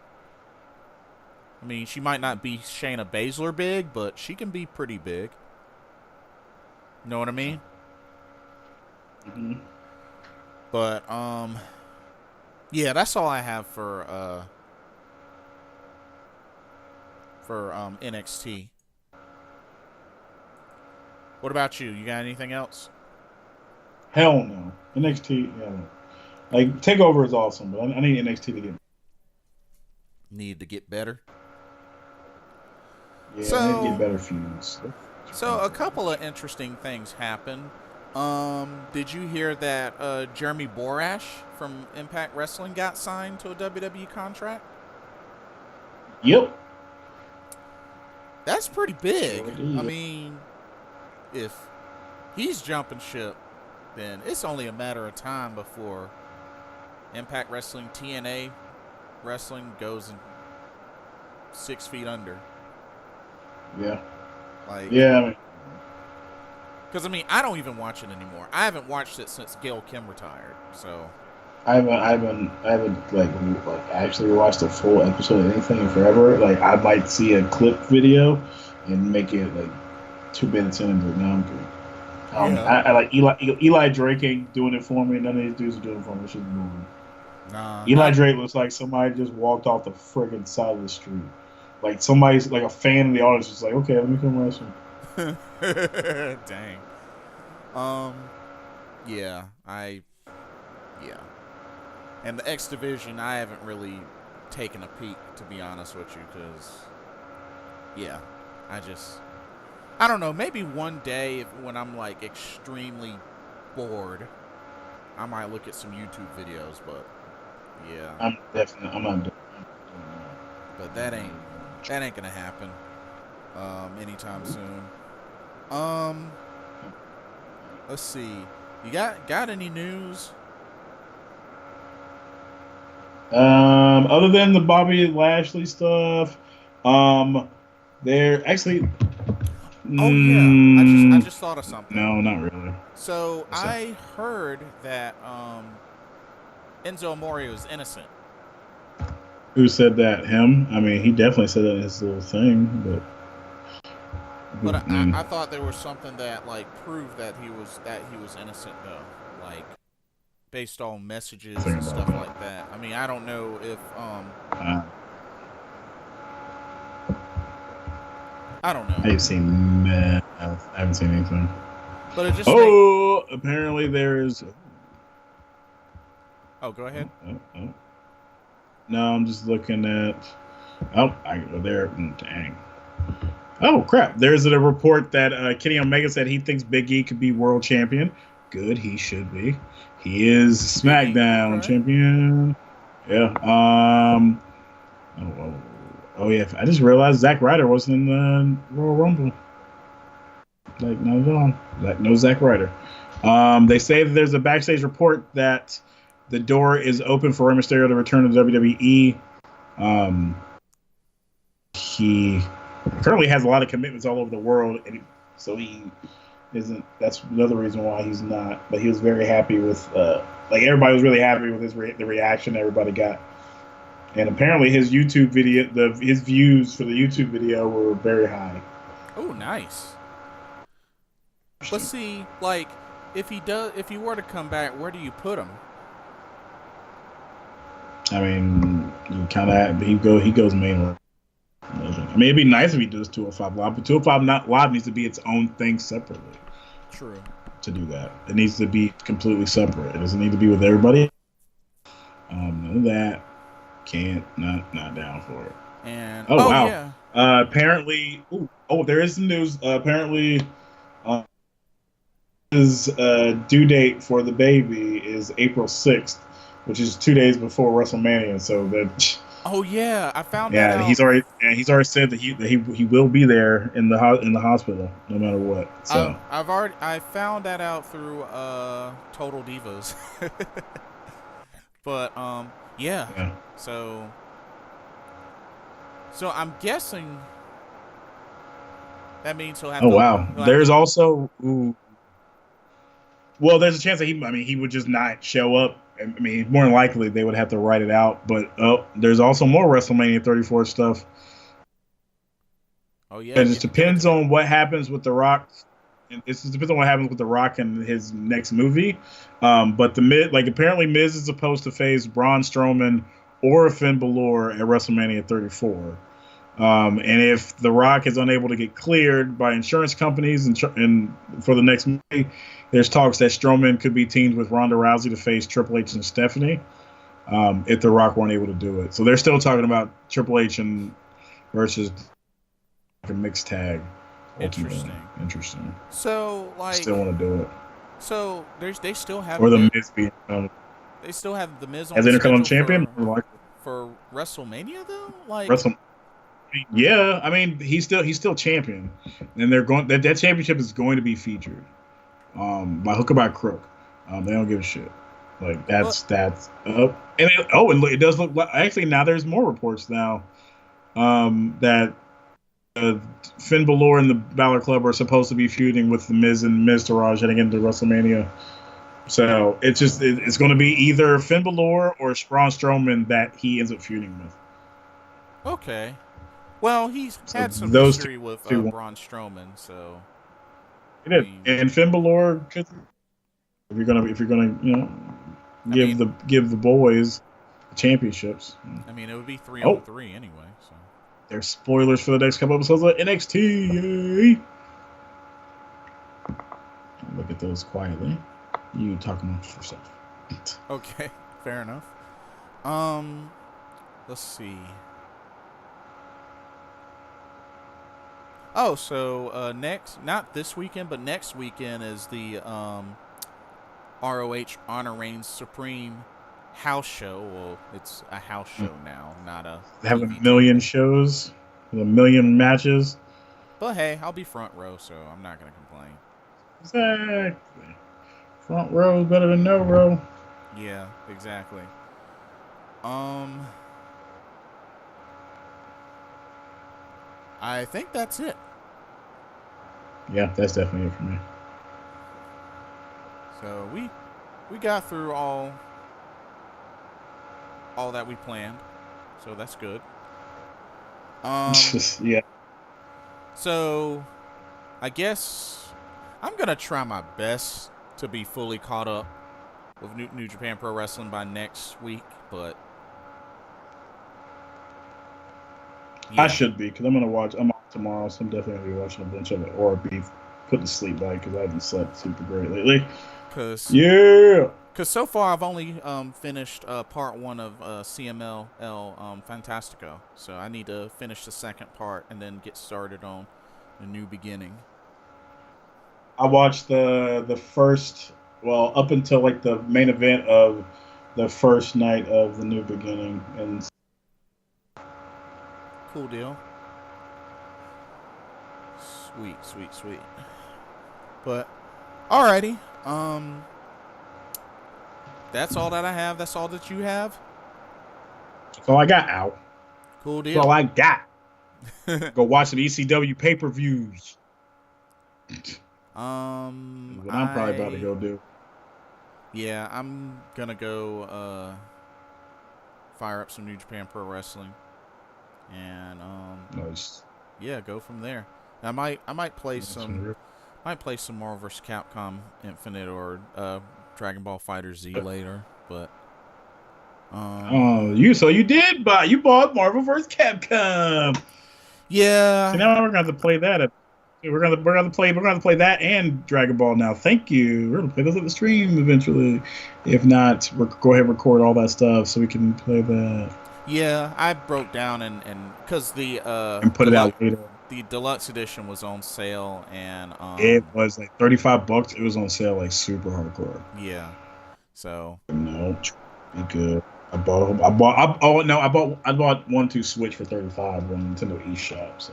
I mean, she might not be Shayna Baszler big, but she can be pretty big. You know what I mean? Mm-hmm. But, yeah, that's all I have for NXT. What about you? You got anything else? Hell no. NXT, yeah. Like, TakeOver is awesome, but I need NXT to get... Need to get better? Yeah, I need to get better feuds. So, a couple of interesting things happened. Did you hear that Jeremy Borash from Impact Wrestling got signed to a WWE contract? Yep. That's pretty big. Sure I mean, if he's jumping ship, then it's only a matter of time before Impact Wrestling, TNA Wrestling goes in 6 feet under. Yeah. Like, Yeah. I mean, because I mean, I don't even watch it anymore. I haven't watched it since Gail Kim retired. So I haven't like actually watched a full episode of anything in forever. Like I might see a clip video and make it like 2 minutes in, but now I'm good. yeah, I like Eli Drake ain't doing it for me. None of these dudes are doing it for me. It should be moving. nah, Eli not Drake looks like somebody just walked off the friggin' side of the street. Like somebody's like a fan in the audience is like, okay, let me come wrestle. dang. Yeah, yeah, and the X Division, I haven't really taken a peek, to be honest with you, because yeah, I don't know. Maybe one day, when I'm like extremely bored, I might look at some YouTube videos. But yeah, I'm not doing but that ain't gonna happen anytime soon. Um, let's see. You got any news? Other than the Bobby Lashley stuff, they're actually Oh yeah, I just thought of something. no, not really. So What's that? I heard that Enzo Amore is innocent. Who said that? Him? I mean, he definitely said that in his little thing, but But I, mm, I thought there was something that like proved that he was innocent though, like based on messages think and about stuff that. like that. I mean, I don't know if Uh, I don't know, I've seen I haven't seen anything. but it just make. Oh, apparently there's. Oh, go ahead. Oh. No, I'm just looking at. Oh, I go there. Dang. Oh crap! There's a report that Kenny Omega said he thinks Big E could be world champion. Good, he should be. He is Big E. SmackDown Okay. champion. Yeah. Oh yeah. I just realized Zack Ryder wasn't in the Royal Rumble. Like not at all. Like no Zack Ryder. They say that there's a backstage report that the door is open for Rey Mysterio to return to WWE. Um, he currently has a lot of commitments all over the world, and so he isn't. That's another reason why he's not. But he was very happy with. Like everybody was really happy with the reaction everybody got, and apparently his YouTube video, his views for the YouTube video were very high. Oh, nice. But see, like, if he were to come back, where do you put him? I mean, you kind of he goes main. I mean, it'd be nice if he does 205 Live, but 205 not live needs to be its own thing separately. True. To do that, it needs to be completely separate. It doesn't need to be with everybody. None of that. Can't not down for it. And Oh wow. yeah. Apparently, there is some news. Apparently, uh, his due date for the baby is April 6th, which is 2 days before WrestleMania. So that. Oh yeah, I found that Yeah, out. he's already said that he will be there in the hospital no matter what. So I found that out through Total Divas. But yeah. yeah. So I'm guessing that means he'll have Oh to. wow. He'll have There's to. also well, there's a chance that he would just not show up. I mean, more than likely they would have to write it out. But there's also more WrestleMania 34 stuff. Oh yeah, It just give it depends to me. on what happens with The Rock. It just depends on what happens with The Rock and his next movie. But apparently Miz is supposed to face Braun Strowman or Finn Balor at WrestleMania 34. And if The Rock is unable to get cleared by insurance companies and for the next movie, there's talks that Strowman could be teamed with Ronda Rousey to face Triple H and Stephanie if The Rock weren't able to do it. So they're still talking about Triple H and versus a mixed tag. Ultimately, interesting. So Still want to do it, they still have or the Miz being they still have the Miz on as the Intercontinental schedule Champion. for WrestleMania though. Like Wrestle. Yeah, I mean he's still champion, and they're going that championship is going to be featured. by hook or by crook. They don't give a shit. Like But that's and look, it does look like actually now there's more reports now that uh, Finn Balor and the Balor Club are supposed to be feuding with the Miz and Miz Taraj heading into WrestleMania. So it's going to be either Finn Balor or Braun Strowman that he ends up feuding with. okay. Well, he's So had some those history with two Braun Strowman, so it I is. mean, And Finn Balor could, if you're gonna I mean, give the boys the championships. it would be three on Oh, three anyway. So there's spoilers for the next couple episodes of NXT. Look at those quietly. You talking amongst yourself. okay, fair enough. Let's see. Oh, so next, not this weekend, but next weekend is the ROH Honor Reigns Supreme house show. Well, it's a house show now, not a They have a TV million taping. shows, with a million matches. But hey, I'll be front row, so I'm not gonna complain. Exactly. Front row is better than no row. Yeah, exactly. Um, I think that's it. Yeah, that's definitely it for me. So we got through all that we planned, so that's good. Um, Yeah. so I guess I'm gonna try my best to be fully caught up with New Japan Pro Wrestling by next week, but I yeah, should be because I'm off tomorrow, so I'm definitely gonna be watching a bunch of it or be put to sleep by because I haven't slept super great lately. cause Yeah. so far I've only finished part one of CMLL Fantastico, so I need to finish the second part and then get started on the new beginning. I watched the first up until like the main event of the first night of the new beginning and Cool deal. Sweet, sweet, sweet. But alrighty, that's all that I have. That's all that you have. that's all I got out. Cool That's all deal. I got. Go watch some ECW pay-per-views. Is what I'm probably about to I go do. yeah, I'm gonna go fire up some New Japan Pro Wrestling and Nice. yeah, go from there. I might play some Marvel vs. Capcom Infinite or Dragon Ball Fighter Z later, but Oh, you bought Marvel vs. Capcom. See, yeah, now we're gonna have to play that. We're gonna play that and Dragon Ball now. Thank you. We're gonna play those at the stream eventually. If not, go ahead and record all that stuff so we can play that yeah, I broke down and because and put it out later. the deluxe edition was on sale and It was like $35. It was on sale like super hardcore. yeah, so No, be good. I bought 1-2 Switch for 35 on Nintendo eShop. So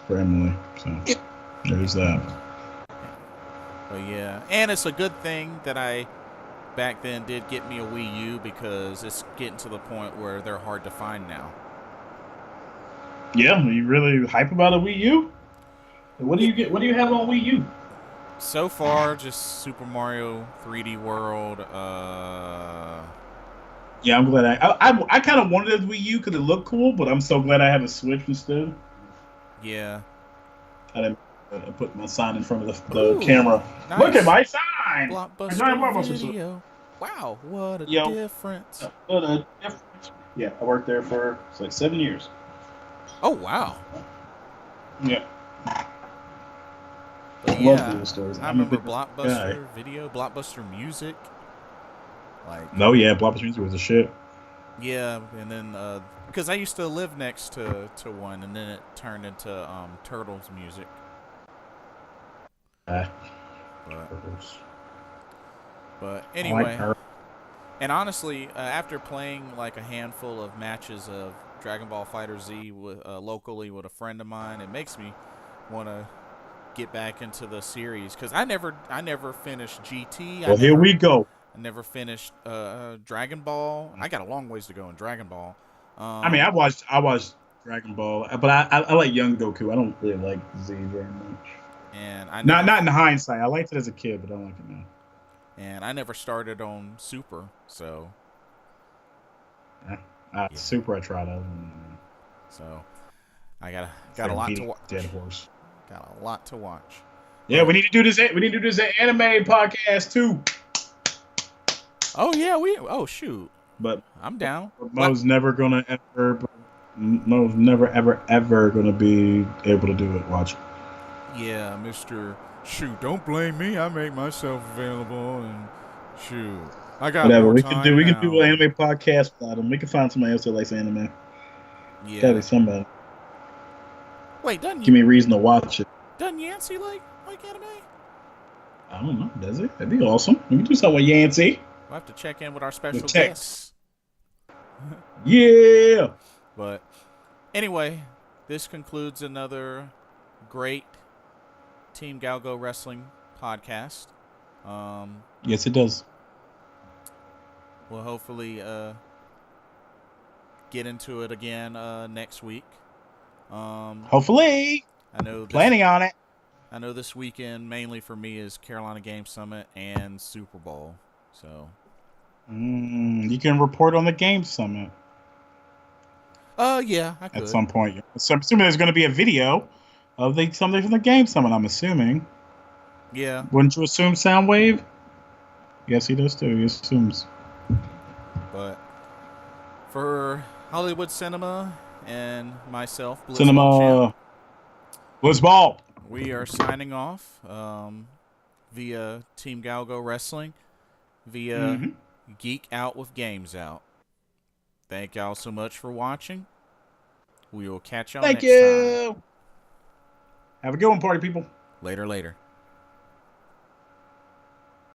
for Emily, so there's that. but yeah, and it's a good thing that I back then did get me a Wii U because it's getting to the point where they're hard to find now. Yeah, are you really hype about a Wii U? What do Yeah, you get? What do you have on Wii U? so far just Super Mario 3D World. Yeah, I'm glad I kind of wanted a Wii U because it looked cool, but I'm so glad I have a Switch instead. Yeah. I didn't put my sign in front of the Ooh, camera. Look at nice my sign. My giant blockbuster blockbuster. video. Wow, what a Yo, difference. what a difference. Yeah, I worked there for like 7 years. Oh wow. Yeah, But I love yeah, video stores. I I'm a remember big guy. Blockbuster Video, Blockbuster Music. Like, No, yeah, Blockbuster Music was a shit. yeah, and then because I used to live next to one, and then it turned into Turtles Music. Uh, But I like anyway, her. and honestly, after playing like a handful of matches of Dragon Ball Fighter Z with locally with a friend of mine, it makes me want to get back into the series because I never finished GT. Well, here we go. I never finished Dragon Ball. I got a long ways to go in Dragon Ball. I mean, Um, I watched Dragon Ball, but I like Young Goku. I don't really like Z very much. and I Not never not in hindsight. I liked it as a kid, but I don't like it now. started on Super. So yeah, Super, I tried out. so I It's got a like lot to beating a dead watch. horse. Got a lot to watch. Yeah, But we need to do this. We need to do this anime podcast too. oh yeah, we oh shoot, But I'm down. Mo's never gonna ever. Mo's never ever gonna be able to do it. Watch. Yeah, Mister. Shoot, don't blame me. I make myself available, and shoot, I got Whatever more we can do. time We can do now. an anime podcast without him. We can find somebody else that likes anime. Gotta be Yeah. somebody. Wait, Give me a reason to watch it. doesn't Yancey like anime? I don't know. Does it? That'd be awesome. We can do something with Yancey. We'll have to check in with our With special text. guests. Yeah. But anyway, this concludes another great Team GOWGO Wrestling podcast. Yes, it does. We'll hopefully get into it again next week. Hopefully. I know Planning on it. I know this weekend mainly for me is Carolina Game Summit and Super Bowl. So You can report on the Game Summit yeah, I could. at some point. So I'm assuming there's going to be a video of something from the Game Summit. I'm assuming. Yeah. Wouldn't you assume Soundwave? Yes, he does too. He assumes. But for Hollywood Cinema and myself, Blitzball Cinema. Blitzball. we are signing off via Team GOWGO Wrestling, via Geek Out with Games Out. Thank y'all so much for watching. We will catch y'all Thank next time. you. Have a good one, party people. Later.